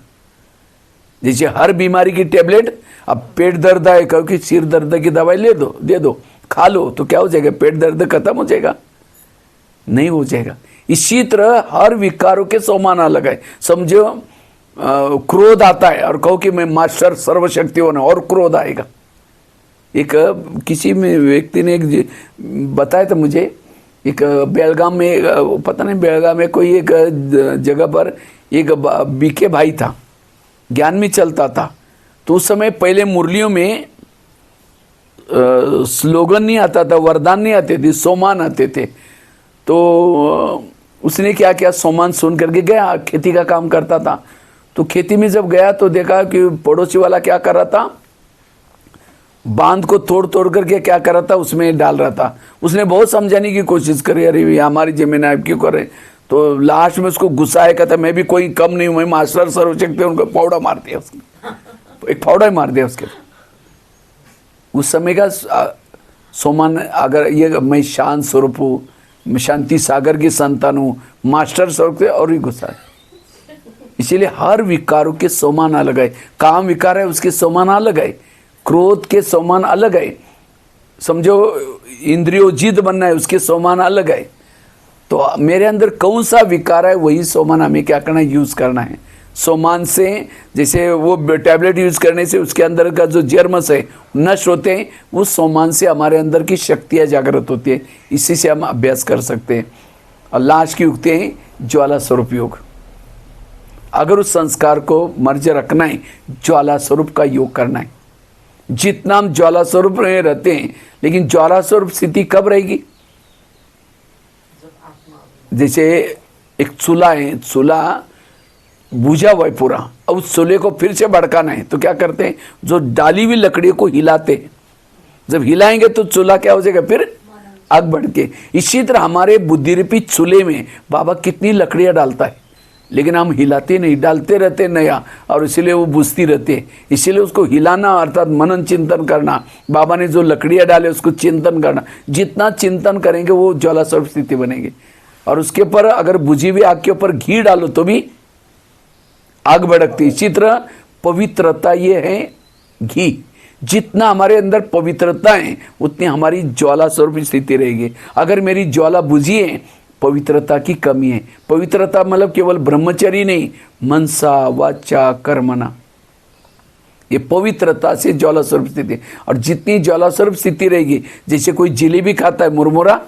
जैसे हर बीमारी की टेबलेट, अब पेट दर्द है, कहो कि सिर दर्द की दवाई ले दो, दे दो, खा लो, तो क्या हो जाएगा? पेट दर्द खत्म हो जाएगा? नहीं हो जाएगा। इसी तरह हर विकारों के सोमान अलग है। समझो क्रोध आता है और कहो कि मैं मास्टर सर्वशक्तिवान हूं, और क्रोध आएगा। एक किसी में व्यक्ति ने एक बताया था मुझे, एक बेलगाम में, पता नहीं बेलगाम में कोई एक जगह पर एक बीके भाई था, ज्ञान में चलता था। तो उस समय पहले मुरलियों में स्लोगन नहीं आता था, वरदान नहीं आते थे, सोमान आते थे। तो उसने क्या किया, सोमान सुन करके गया, खेती का काम करता था। तो खेती में जब गया तो देखा कि पड़ोसी वाला क्या कर रहा था, बांध को तोड़ तोड़ करके क्या कर रहा था, उसमें डाल रहा था। उसने बहुत समझाने की कोशिश करी, अरे ये हमारी जमीन है, क्यों कर रहे? तो लास्ट में उसको गुस्सा आया, कहता मैं भी कोई कम नहीं हूं, मैं मास्टर सर्वशक्ति, उनको फावड़ा मार दिया, उसको एक फावड़ा ही मार दिया उसके। उस समय का सोमान, अगर ये मैं शांत स्वरूप हूँ, मैं शांति सागर की संतान हूँ, मास्टर स्वरूप से, और ही गुस्सा है। इसीलिए हर विकारों के सोमान अलग है। काम विकार है, उसके सोमान अलग है। क्रोध के सोमान अलग है। समझो इंद्रियोजित बनना है, उसके सोमान अलग है। तो मेरे अंदर कौन सा विकार है, वही सोमान हमें क्या करना है, यूज करना है। सोमान से, जैसे वो टैबलेट यूज करने से उसके अंदर का जो जर्मस है नष्ट होते हैं, उस सोमान से हमारे अंदर की शक्तियाँ जागृत होती है। इसी से हम अभ्यास कर सकते हैं। और लास्ट की युक्ति है ज्वाला स्वरूप योग। अगर उस संस्कार को मर्ज रखना है, ज्वाला स्वरूप का योग करना है। जितना हम ज्वाला स्वरूप में रहते हैं, लेकिन ज्वाला स्वरूप स्थिति कब रहेगी? जैसे एक चूल्हा है, चूल्हा बुझा हुआ है पूरा, अब उस चूल्हे को फिर से भड़काना है, तो क्या करते हैं, जो डाली हुई लकड़ियों को हिलाते हैं। जब हिलाएंगे तो चूल्हा क्या हो जाएगा, फिर आग भड़के। इसी तरह हमारे बुद्धिरूपी चूल्हे में बाबा कितनी लकड़ियां डालता है, लेकिन हम हिलाते नहीं, डालते रहते नया, और इसीलिए वो बुझती रहती है। इसीलिए उसको हिलाना अर्थात मनन चिंतन करना, बाबा ने जो लकड़ियां डाले उसको चिंतन करना। जितना चिंतन करेंगे वो ज्वाला स्वरूप स्थिति बनेगी। और उसके ऊपर अगर बुझी हुई आग के ऊपर घी डालो तो भी आग भड़कती। इसी तरह पवित्रता ये है घी। जितना हमारे अंदर पवित्रता है, उतनी हमारी ज्वाला स्वरूप स्थिति रहेगी। अगर मेरी ज्वाला बुझी है, पवित्रता की कमी है। पवित्रता मतलब केवल ब्रह्मचर्य नहीं, मनसा वाचा कर्मणा, ये पवित्रता से ज्वाला स्वरूप स्थिति। और जितनी ज्वाला स्वरूप स्थिति रहेगी, जैसे कोई जलेबी खाता है, मुरमुरा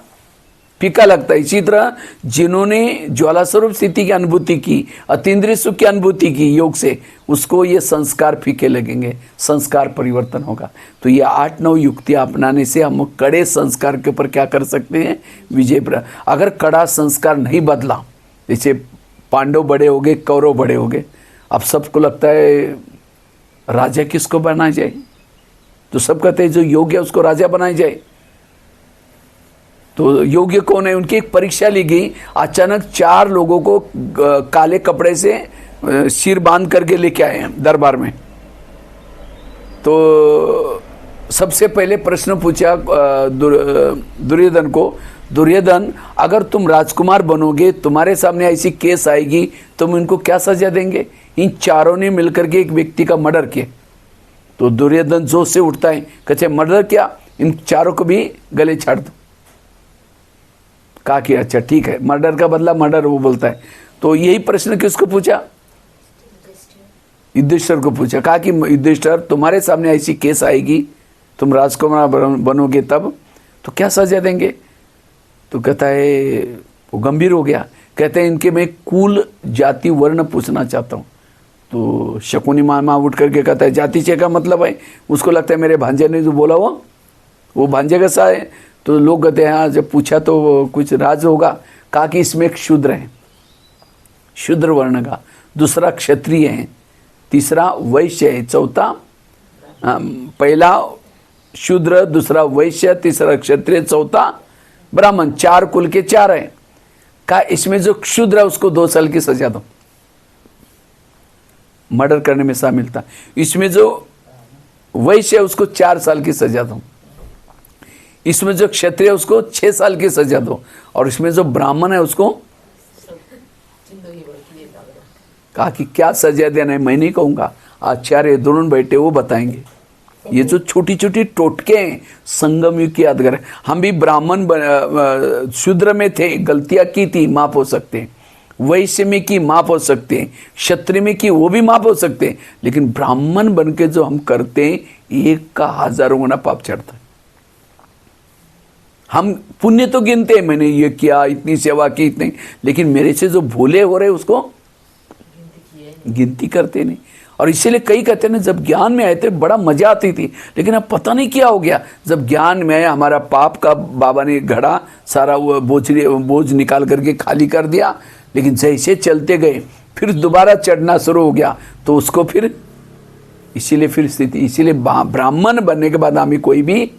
फीका लगता है, इसी तरह जिन्होंने ज्वाला स्वरूप स्थिति की अनुभूति की, अतीन्द्रिय सुख की अनुभूति की योग से, उसको ये संस्कार फीके लगेंगे, संस्कार परिवर्तन होगा। तो ये 8-9 युक्तियाँ अपनाने से हम कड़े संस्कार के ऊपर क्या कर सकते हैं, विजय। अगर कड़ा संस्कार नहीं बदला, जैसे पांडव बड़े हो गए, कौरव बड़े हो गए, अब सबको लगता है राजा किसको बनाया जाए, तो सब कहते हैं जो योग्य है उसको राजा बनाया जाए। तो योग्य कौन है, उनकी एक परीक्षा ली गई। अचानक 4 लोगों को काले कपड़े से सिर बांध करके लेके आए हैं दरबार में। तो सबसे पहले प्रश्न पूछा दुर्योधन को, दुर्योधन अगर तुम राजकुमार बनोगे, तुम्हारे सामने ऐसी केस आएगी, तुम इनको क्या सजा देंगे? इन चारों ने मिलकर के एक व्यक्ति का मर्डर किया। तो दुर्योधन जोश से उठता है, कहते मर्डर क्या, इन चारों को भी गले छाड़ दो। कहा कि अच्छा ठीक है, मर्डर का बदला मर्डर, वो बोलता है। तो यही प्रश्न किसको पूछा, युधिष्ठिर को पूछा। कहा कि युधिष्ठिर तुम्हारे सामने ऐसी केस आएगी, तुम राजकुमार बनोगे तब, तो क्या सजा देंगे? तो कहता है, वो गंभीर हो गया, कहते हैं इनके मैं कुल जाति वर्ण पूछना चाहता हूँ। तो शकुनी मामा उठ करके कहता है जाति चे का मतलब है, उसको लगता है मेरे भांजे ने जो बोला वो भांजे का सा है। तो लोग कहते हैं हाँ, जब पूछा तो कुछ राज होगा। कहा कि इसमें एक शूद्र है, शूद्र वर्ण का, दूसरा क्षत्रिय है, तीसरा वैश्य है, चौथा पहला शूद्र, दूसरा वैश्य, तीसरा क्षत्रिय, चौथा ब्राह्मण, 4 कुल के 4 है। कहा इसमें जो क्षुद्र है उसको 2 साल की सजा दो, मर्डर करने में शामिल था। इसमें जो वैश्य है उसको 4 साल की सजा दो, इसमें जो क्षत्रिय है उसको 6 साल की सजा दो, और इसमें जो ब्राह्मण है उसको जिंदगी भर की ये दादा। कहा कि क्या सजा देना है मैं नहीं कहूंगा, आचार्य द्रोण बैठे वो बताएंगे। ये जो छोटी छोटी टोटके हैं संगम युग की यादगार है। हम भी ब्राह्मण शूद्र में थे, गलतियां की थी, माफ हो सकते हैं। वैश्य में की माफ हो सकते हैं, क्षत्रिय में की वो भी माफ हो सकते हैं, लेकिन ब्राह्मण बन के जो हम करते हैं एक का हजारों गुना पाप चढ़ता है। हम पुण्य तो गिनते हैं, मैंने ये किया, इतनी सेवा की, इतनी, लेकिन मेरे से जो भूले हो रहे उसको गिनती करते नहीं। और इसीलिए कई कहते हैं ना जब ज्ञान में आए थे बड़ा मजा आती थी, लेकिन अब पता नहीं क्या हो गया। जब ज्ञान में आया हमारा पाप का बाबा ने घड़ा सारा वो बोझ निकाल करके खाली कर दिया, लेकिन जैसे चलते गए फिर दोबारा चढ़ना शुरू हो गया। तो उसको फिर इसीलिए फिर स्थिति, इसीलिए ब्राह्मण बनने के बाद हमें कोई भी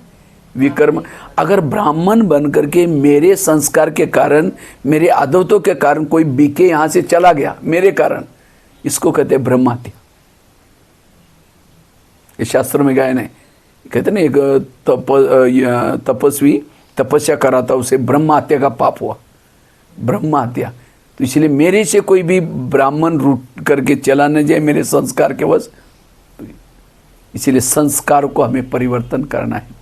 विकर्म, अगर ब्राह्मण बन करके मेरे संस्कार के कारण, मेरे आदतों के कारण कोई बीके यहाँ से चला गया मेरे कारण, इसको कहते हैं ब्रह्म हत्या। इस शास्त्र में गायन है, कहते ना एक तपस्वी तपस्या करा था, उसे ब्रह्म हत्या का पाप हुआ, ब्रह्म हत्या। तो इसलिए मेरे से कोई भी ब्राह्मण रूट करके चला न जाए मेरे संस्कार के वश। इसीलिए संस्कार को हमें परिवर्तन करना है।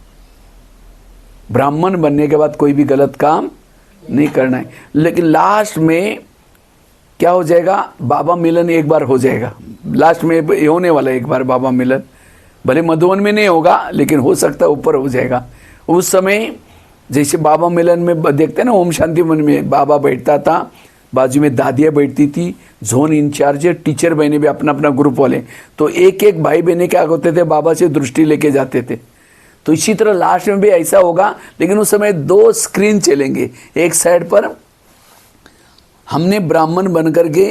ब्राह्मण बनने के बाद कोई भी गलत काम नहीं करना है। लेकिन लास्ट में क्या हो जाएगा, बाबा मिलन एक बार हो जाएगा, लास्ट में होने वाला एक बार बाबा मिलन। भले मधुवन में नहीं होगा लेकिन हो सकता है ऊपर हो जाएगा। उस समय जैसे बाबा मिलन में देखते हैं ना, ओम शांति वन में बाबा बैठता था, बाजू में दादियाँ बैठती थी, जोन इंचार्ज, टीचर बहने भी अपना अपना ग्रुप वाले, तो एक एक भाई बहने क्या होते थे, बाबा से दृष्टि लेके जाते थे। तो इसी तरह लास्ट में भी ऐसा होगा, लेकिन उस समय 2 स्क्रीन चलेंगे। एक साइड पर हमने ब्राह्मण बनकर के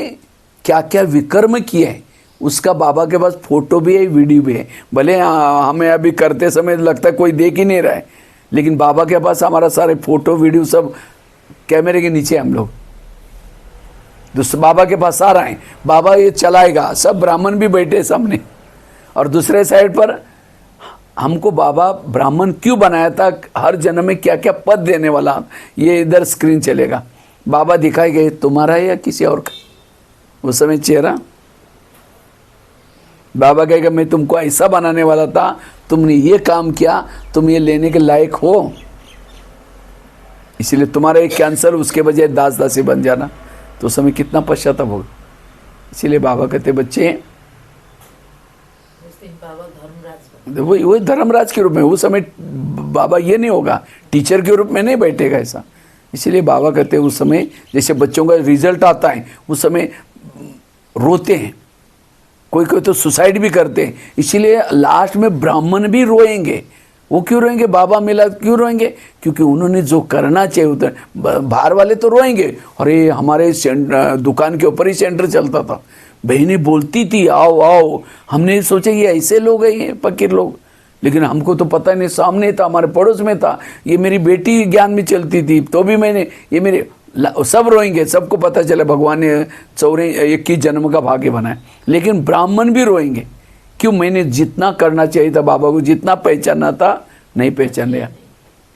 क्या क्या विकर्म किए हैं उसका बाबा के पास फोटो भी है, वीडियो भी है। भले हमें अभी करते समय लगता है कोई देख ही नहीं रहा है, लेकिन बाबा के पास हमारा सारे फोटो वीडियो सब कैमरे के नीचे हम लोग दूसरे बाबा के पास आ रहे हैं, बाबा ये चलाएगा, सब ब्राह्मण भी बैठे सामने। और दूसरे साइड पर हमको बाबा ब्राह्मण क्यों बनाया था, हर जन्म में क्या क्या पद देने वाला, ये इधर स्क्रीन चलेगा। बाबा दिखाए गए तुम्हारा है या किसी और का, उस समय चेहरा बाबा कहेगा मैं तुमको ऐसा बनाने वाला था, तुमने ये काम किया, तुम ये लेने के लायक हो, इसीलिए तुम्हारा एक कैंसर, उसके बजाय दास दासी बन जाना। तो उस समय कितना पश्चाताप होगा। इसीलिए बाबा कहते बच्चे वही धर्मराज के रूप में, उस समय बाबा ये नहीं होगा, टीचर के रूप में नहीं बैठेगा ऐसा। इसीलिए बाबा कहते हैं उस समय जैसे बच्चों का रिजल्ट आता है उस समय रोते हैं, कोई कोई तो सुसाइड भी करते हैं। इसीलिए लास्ट में ब्राह्मण भी रोएंगे। वो क्यों रोएंगे, बाबा मिला क्यों रोएंगे, क्योंकि उन्होंने जो करना चाहिए उधर। बाहर वाले तो रोएंगे, अरे हमारे दुकान के ऊपर ही सेंटर चलता था, बहनें बोलती थी आओ आओ, हमने सोचा ये ऐसे लोग हैं फकीर लोग, लेकिन हमको तो पता नहीं, सामने था, हमारे पड़ोस में था, ये मेरी बेटी ज्ञान में चलती थी, तो भी मैंने ये मेरे सब रोएंगे, सबको पता चला भगवान ने 21 जन्म का भाग्य बनाया। लेकिन ब्राह्मण भी रोएंगे, क्यों, मैंने जितना करना चाहिए था बाबा को, जितना पहचानना था नहीं पहचान लिया।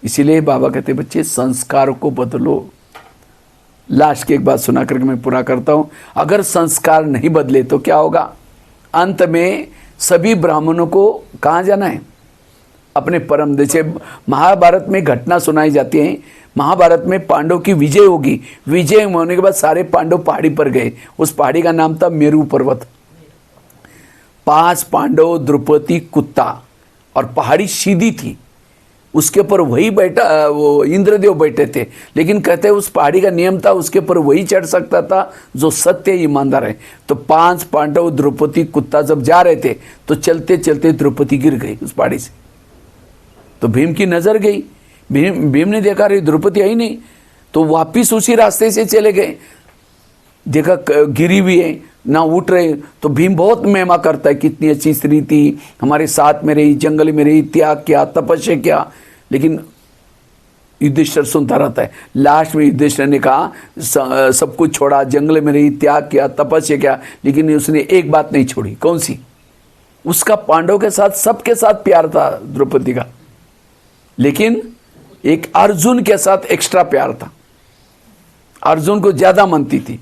इसीलिए बाबा कहते बच्चे संस्कार को बदलो। लास्ट की एक बात सुना करके मैं पूरा करता हूँ। अगर संस्कार नहीं बदले तो क्या होगा, अंत में सभी ब्राह्मणों को कहाँ जाना है, अपने परम। जैसे महाभारत में घटना सुनाई जाती है, महाभारत में पांडव की विजय होगी, विजय होने के बाद सारे पांडव पहाड़ी पर गए, उस पहाड़ी का नाम था मेरू पर्वत। 5 पांडव, द्रौपदी, कुत्ता, और पहाड़ी सीधी थी, उसके ऊपर वही बैठा, वो इंद्रदेव बैठे थे, लेकिन कहते हैं उस पहाड़ी का नियम था उसके ऊपर वही चढ़ सकता था जो सत्य ईमानदार है। तो 5 पांडव द्रौपदी कुत्ता जब जा रहे थे तो चलते चलते द्रौपदी गिर गई उस पहाड़ी से। तो भीम की नजर गई, भीम ने देखा रे द्रौपदी आई नहीं, तो वापिस उसी रास्ते से चले गए, देखा गिरी हुई है ना उठ रहे। तो भीम बहुत महिमा करता है, कितनी अच्छी स्त्री थी, हमारे साथ में रही, जंगल में रही, त्याग किया, तपस्या किया। लेकिन युधिष्ठिर सुनता रहता है। लास्ट में युधिष्ठिर ने कहा सब कुछ छोड़ा, जंगल में रही, त्याग किया, तपस्या किया, लेकिन उसने एक बात नहीं छोड़ी। कौन सी? उसका पांडव के साथ सबके साथ प्यार था द्रौपदी का, लेकिन एक अर्जुन के साथ एक्स्ट्रा प्यार था, अर्जुन को ज्यादा मानती थी।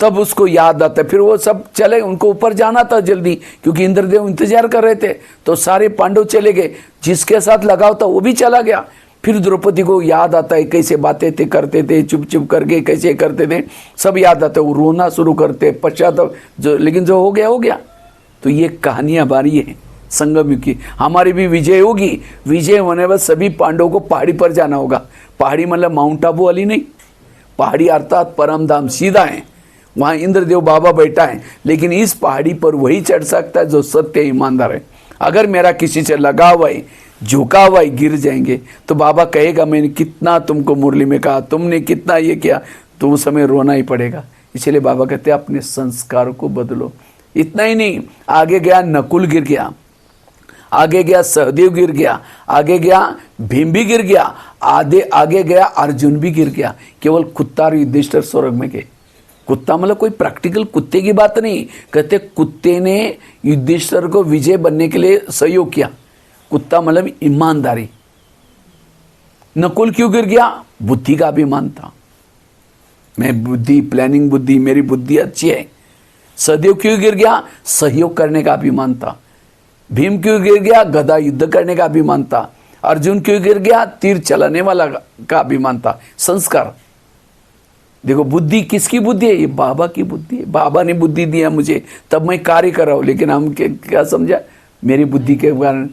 तब उसको याद आता है, फिर वो सब चले, उनको ऊपर जाना था जल्दी क्योंकि इंद्रदेव इंतजार कर रहे थे। तो सारे पांडव चले गए, जिसके साथ लगाव था वो भी चला गया। फिर द्रौपदी को याद आता है कैसे बातें थे करते थे, चुप चुप करके कैसे करते थे, सब याद आता है। वो रोना शुरू करते पश्चाताप, जो लेकिन जो हो गया हो गया। तो ये कहानियां हमारी है संगम युग की, हमारी भी विजय होगी। विजय होने बाद सभी पांडवों को पहाड़ी पर जाना होगा। पहाड़ी मतलब माउंट आबू वाली नहीं, पहाड़ी अर्थात परम धाम सीधा है, वहाँ इंद्रदेव बाबा बैठा है। लेकिन इस पहाड़ी पर वही चढ़ सकता है जो सत्य ईमानदार है। अगर मेरा किसी से लगाव है, झुकाव है, गिर जाएंगे तो बाबा कहेगा मैंने कितना तुमको मुरली में कहा, तुमने कितना ये किया, तो उस समय रोना ही पड़ेगा। इसलिए बाबा कहते हैं अपने संस्कार को बदलो। इतना ही नहीं, आगे गया नकुल गिर गया, आगे गया सहदेव गिर गया, आगे गया भीम भी गिर गया, आगे गया अर्जुन भी गिर गया। केवल कुत्ता और युधिष्ठिर स्वर्ग में गए। कुत्ता मतलब कोई प्रैक्टिकल कुत्ते की बात नहीं, कहते कुत्ते ने युधिष्ठिर को विजय बनने के लिए सहयोग किया। कुत्ता मतलब ईमानदारी। नकुल क्यों गिर गया? बुद्धि का अभिमान था, मैं बुद्धि, प्लानिंग बुद्धि, मेरी बुद्धि अच्छी है। सहदेव क्यों गिर गया? सहयोग करने का अभिमान था। भीम क्यों गिर गया? गदा युद्ध करने का अभिमान था। अर्जुन क्यों गिर गया? तीर चलाने वाला का अभिमान था। संस्कार देखो, बुद्धि किसकी बुद्धि है? ये बाबा की बुद्धि है। बाबा ने बुद्धि दिया मुझे, तब मैं कार्य कर रहा हूं। लेकिन हम क्या समझा? मेरी बुद्धि के कारण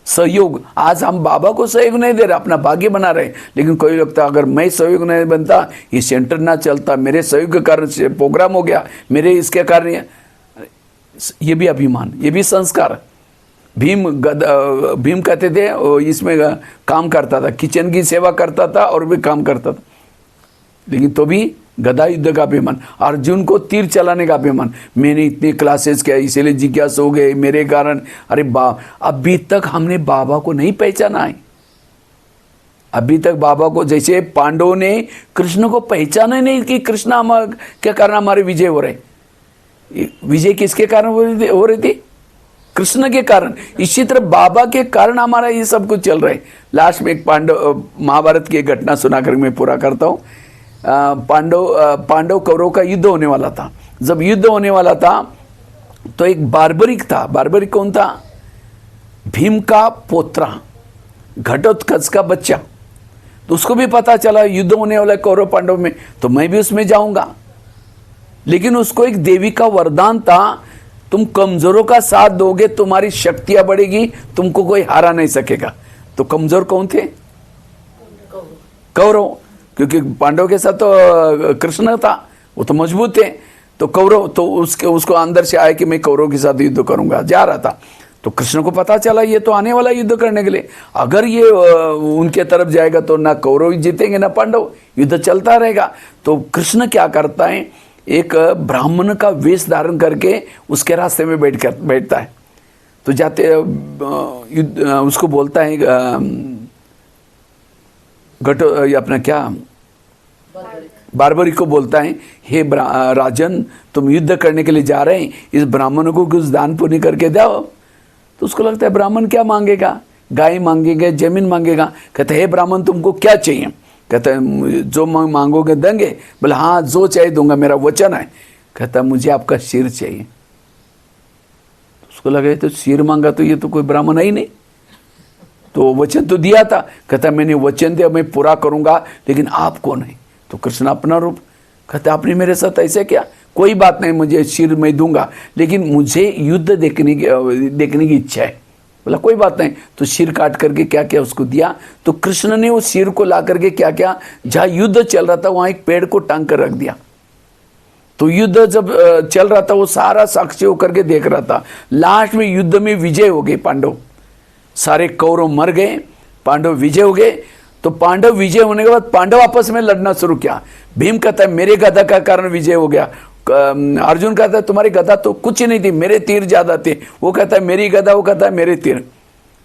सहयोग। आज हम बाबा को सहयोग नहीं दे रहे, अपना भाग्य बना रहे। लेकिन कोई लगता अगर मैं सहयोग नहीं बनता, ये सेंटर ना चलता, मेरे सहयोग के कारण से प्रोग्राम हो गया, मेरे इसके कारण, ये भी अभिमान, ये भी संस्कार। भीम कहते थे इसमें काम करता था, किचन की सेवा करता था और भी काम करता था, लेकिन तो भी गदा युद्ध का अभिमान। अर्जुन को तीर चलाने का अभिमान, मैंने इतने क्लासेस किया इसलिए जिज्ञासा हो गए मेरे कारण। अरे अभी तक हमने बाबा को नहीं पहचाना है। अभी तक बाबा को, जैसे पांडवों ने कृष्ण को पहचाना नहीं कि कृष्ण के कारण हमारे विजय हो रहे। विजय किसके कारण हो रही थी? कृष्ण के कारण। इसी तरह बाबा के कारण हमारा ये सब कुछ चल रहा है। लास्ट में एक महाभारत की एक घटना सुनाकर मैं पूरा करता हूँ। पांडव कौरव का युद्ध होने वाला था। जब युद्ध होने वाला था तो एक बार्बरिक था। बार्बरिक कौन था? भीम का पोत्रा, घटोत्कच का बच्चा। तो उसको भी पता चला युद्ध होने वाला कौरव पांडव में, तो मैं भी उसमें जाऊंगा। लेकिन उसको एक देवी का वरदान था, तुम कमजोरों का साथ दोगे तुम्हारी शक्तियां बढ़ेगी, तुमको कोई हरा नहीं सकेगा। तो कमजोर कौन थे? कौरव, क्योंकि पांडव के साथ तो कृष्ण था, वो तो मजबूत थे। तो कौरव तो उसको अंदर से आया कि मैं कौरव के साथ युद्ध करूंगा, जा रहा था। तो कृष्ण को पता चला ये तो आने वाला युद्ध करने के लिए, अगर ये उनके तरफ जाएगा तो ना कौरव जीतेंगे ना पांडव, युद्ध चलता रहेगा। तो कृष्ण क्या करता है, एक ब्राह्मण का वेश धारण करके उसके रास्ते में बैठता है। तो जाते उसको बोलता है अपना क्या बार्बरिक को बोलता है, हे राजन तुम युद्ध करने के लिए जा रहे हैं, इस ब्राह्मण को कुछ दान पुण्य करके दो। तो उसको लगता है ब्राह्मण क्या मांगेगा, गाय मांगेगा, जमीन मांगेगा। कहते हे ब्राह्मण तुमको क्या चाहिए? कहता है जो मांगोगे देंगे। बोले हाँ जो चाहिए दूंगा, मेरा वचन है। कहता मुझे आपका सिर चाहिए। उसको लगा तो सिर मांगा तो ये तो कोई ब्राह्मण ही नहीं, तो वचन तो दिया था। कहता मैंने वचन दिया मैं पूरा करूंगा, लेकिन आप कौन है? तो कृष्ण अपना रूप। कहता आपने मेरे साथ ऐसे क्या? कोई बात नहीं, मुझे सिर मैं दूंगा, लेकिन मुझे युद्ध देखने की इच्छा है। बोला कोई बात नहीं। तो सिर काट करके क्या क्या उसको दिया। तो कृष्ण ने उस सिर को ला करके क्या क्या, जहाँ युद्ध चल रहा था वहाँ एक पेड़ को टांग कर रख दिया। तो युद्ध जब चल रहा था वो सारा साक्षी होकर के देख रहा था। लास्ट में युद्ध में विजय हो गए पांडव, सारे कौरव मर गए, पांडव विजय हो गए। तो पांडव विजय होने के बाद पांडव आपस में लड़ना शुरू किया। भीम कहता है मेरे गदा का कारण विजय हो गया। अर्जुन कहता है तुम्हारी गदा तो कुछ नहीं थी, मेरे तीर ज्यादा थे। वो कहता है मेरी गदा, वो कहता है मेरे तीर।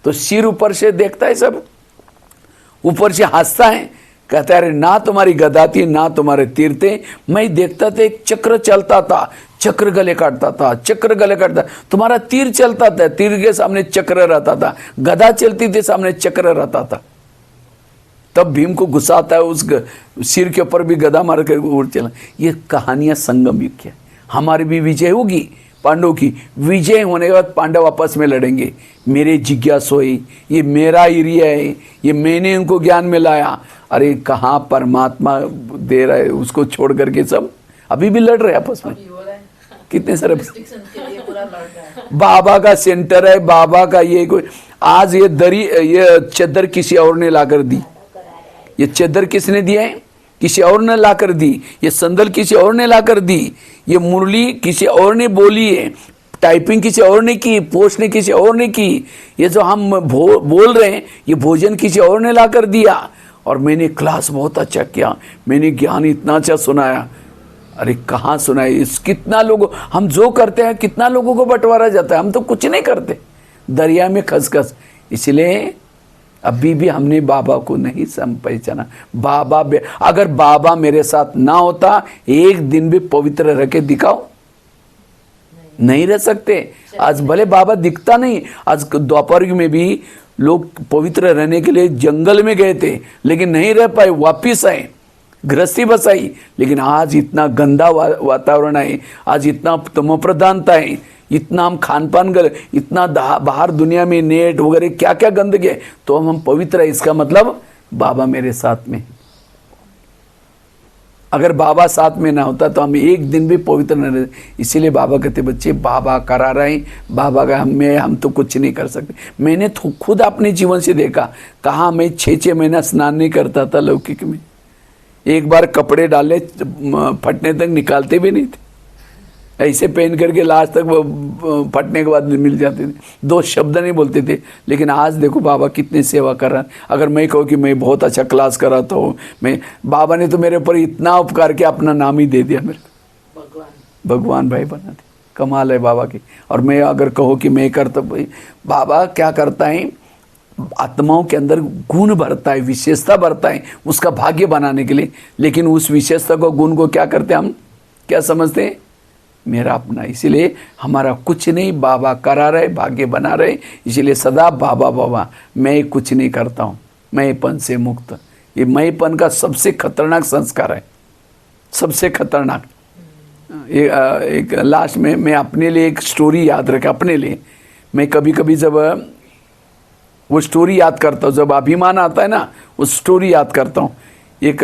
तो सिर ऊपर से देखता है, सब ऊपर से हंसता है, कहता है अरे ना तुम्हारी गदा थी ना तुम्हारे तीर थे, मैं देखता था एक चक्र चलता था, चक्र गले काटता था, चक्र गले काटता, तुम्हारा तीर चलता था, तीर के सामने चक्र रहता था, गदा चलती थी सामने चक्र रहता था। तब भीम को गुस्सा आता है, उस सिर के ऊपर भी गदा मार कर उड़ चला। ये कहानियां संगम युग की है। हमारी भी विजय होगी, पांडव की विजय होने के बाद पांडव आपस में लड़ेंगे। मेरे जिज्ञासोई, ये मेरा एरिया है, ये मैंने उनको ज्ञान में लाया। अरे कहाँ परमात्मा दे रहा है उसको छोड़ करके, सब अभी भी लड़ रहे आपस में। कितने सारे बाबा का सेंटर है, बाबा का ये कोई, आज ये दरी, ये चद्दर किसी और ने लाकर दी, ये चद्दर किसने दिया है, किसी और ने लाकर दी। ये संदल किसी और ने लाकर दी। ये मुरली किसी और ने बोली है, टाइपिंग किसी और ने की, पोस्ट ने किसी और ने की। ये जो हम बोल रहे हैं ये भोजन किसी और ने लाकर दिया। और मैंने क्लास बहुत अच्छा किया, मैंने ज्ञान इतना अच्छा सुनाया। अरे कहाँ सुनाया, इस कितना लोगों, हम जो करते हैं कितना लोगों को बंटवारा जाता है, हम तो कुछ नहीं करते, दरिया में खसखस। इसलिए अभी भी हमने बाबा को नहीं पहचाना। बाबा अगर बाबा मेरे साथ ना होता, एक दिन भी पवित्र रह के दिखाओ, नहीं रह सकते। आज भले बाबा दिखता नहीं, आज द्वापर युग में भी लोग पवित्र रहने के लिए जंगल में गए थे लेकिन नहीं रह पाए, वापिस आए, गृहस्थी बसाई। लेकिन आज इतना गंदा वातावरण है, आज इतना तमोप्रधानता है, इतना हम खान पान कर, इतना बाहर दुनिया में नेट वगैरह क्या क्या गंदगी है, तो हम पवित्र है। इसका मतलब बाबा मेरे साथ में। अगर बाबा साथ में ना होता तो हम एक दिन भी पवित्र न रहते। इसीलिए बाबा कहते बच्चे बाबा करा रहे हैं, बाबा का हम तो कुछ नहीं कर सकते। मैंने खुद अपने जीवन से देखा, कहा मैं 6-6 महीना स्नान नहीं करता था लौकिक में, एक बार कपड़े डाले फटने तक निकालते भी नहीं थे, ऐसे पहन करके लास्ट तक वो फटने के बाद मिल जाते थे, 2 शब्द नहीं बोलते थे। लेकिन आज देखो बाबा कितनी सेवा कर रहा है। अगर मैं कहूँ कि मैं बहुत अच्छा क्लास कराता हूँ, मैं, बाबा ने तो मेरे ऊपर इतना उपकार किया, अपना नाम ही दे दिया मेरे को, भगवान भाई बना दिया। कमाल है बाबा की। और मैं अगर कहो कि मैं करता, बाबा क्या करता है, आत्माओं के अंदर गुण भरता है, विशेषता भरता है उसका भाग्य बनाने के लिए। लेकिन उस विशेषता को, गुण को क्या करते हैं हम, क्या समझते हैं, मेरा अपना। इसीलिए हमारा कुछ नहीं, बाबा करा रहे, भाग्य बना रहे। इसीलिए सदा बाबा बाबा, मैं कुछ नहीं करता हूँ, मैंपन से मुक्त। ये मैंपन का सबसे खतरनाक संस्कार है, सबसे खतरनाक। एक लास्ट में मैं अपने लिए एक स्टोरी याद रखा, अपने लिए। मैं कभी कभी जब वो स्टोरी याद करता हूँ, जब अभिमान आता है ना, उस स्टोरी याद करता हूँ। एक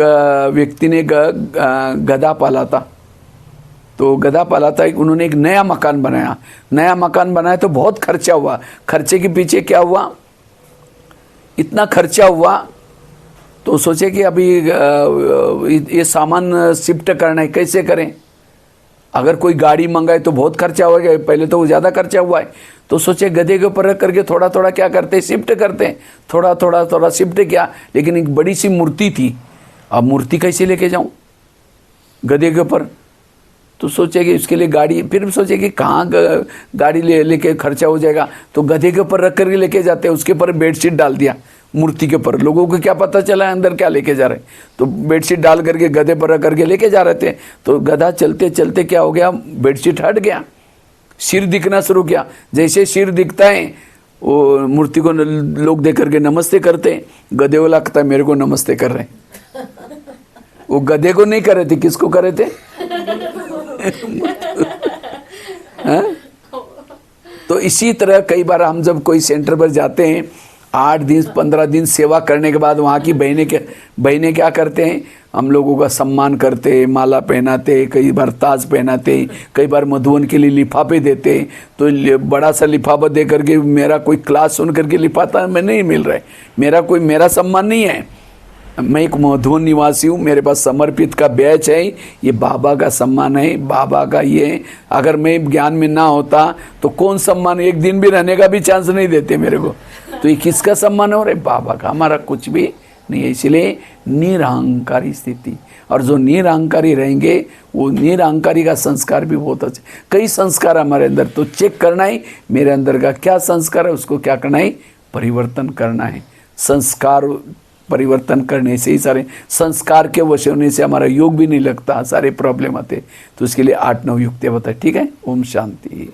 व्यक्ति ने गधा पाला था, तो गधा पाला था, उन्होंने एक नया मकान बनाया। नया मकान बनाया तो बहुत खर्चा हुआ। खर्चे के पीछे क्या हुआ, इतना खर्चा हुआ तो सोचे कि अभी ये सामान शिफ्ट करना है, कैसे करें। अगर कोई गाड़ी मंगाए तो बहुत खर्चा हो गया, पहले तो वो ज़्यादा खर्चा हुआ है। तो सोचे गधे के ऊपर रख करके थोड़ा थोड़ा क्या करते, शिफ्ट करते, थोड़ा थोड़ा शिफ्ट किया। लेकिन एक बड़ी सी मूर्ति थी, अब मूर्ति कैसे लेके जाऊँ गधे के ऊपर। तो सोचे कि उसके लिए गाड़ी, फिर सोचे कि कहाँ गाड़ी लेके खर्चा हो जाएगा, तो गधे के ऊपर रख करके लेके जाते हैं। उसके ऊपर बेडशीट डाल दिया मूर्ति के ऊपर। लोगों को क्या पता चला अंदर क्या लेके जा रहे, तो बेडशीट डाल करके गधे पर रख करके लेके जा रहे थे। तो गधा चलते चलते क्या हो गया, बेडशीट हट गया, सिर दिखना शुरू किया। जैसे सिर दिखता है वो मूर्ति को लोग देख करके नमस्ते करते, गधे को लगता है मेरे को नमस्ते कर रहे हैं। वो गधे को नहीं कर रहे थे, किसको कर रहे थे तो इसी तरह कई बार हम जब कोई सेंटर पर जाते हैं, 8 दिन 15 दिन सेवा करने के बाद वहाँ की बहनें क्या करते हैं, हम लोगों का सम्मान करते, माला पहनाते, कई बार ताज पहनाते, कई बार मधुवन के लिए लिफाफे देते। तो बड़ा सा लिफाफा दे करके मेरा कोई क्लास सुन करके लिफाफा में नहीं मिल रहा है, मेरा सम्मान नहीं है। मैं एक मधुवन निवासी हूँ, मेरे पास समर्पित का बैच है, ये बाबा का सम्मान है, बाबा का ये। अगर मैं ज्ञान में ना होता तो कौन सम्मान, एक दिन भी रहने का भी चांस नहीं देते मेरे को। तो ये किसका सम्मान है? और बाबा का, हमारा कुछ भी नहीं है। इसलिए निरहंकारी स्थिति, और जो निरहंकारी रहेंगे वो निरहंकारी का संस्कार भी बहुत अच्छा। कई संस्कार हमारे अंदर, तो चेक करना है मेरे अंदर का क्या संस्कार है, उसको क्या करना है, परिवर्तन करना है। संस्कार परिवर्तन करने से ही सारे संस्कार के वश होने से हमारा योग भी नहीं लगता, सारे प्रॉब्लम आते। तो उसके लिए 8-9 युक्तियाँ बताए। ठीक है, ओम शांति।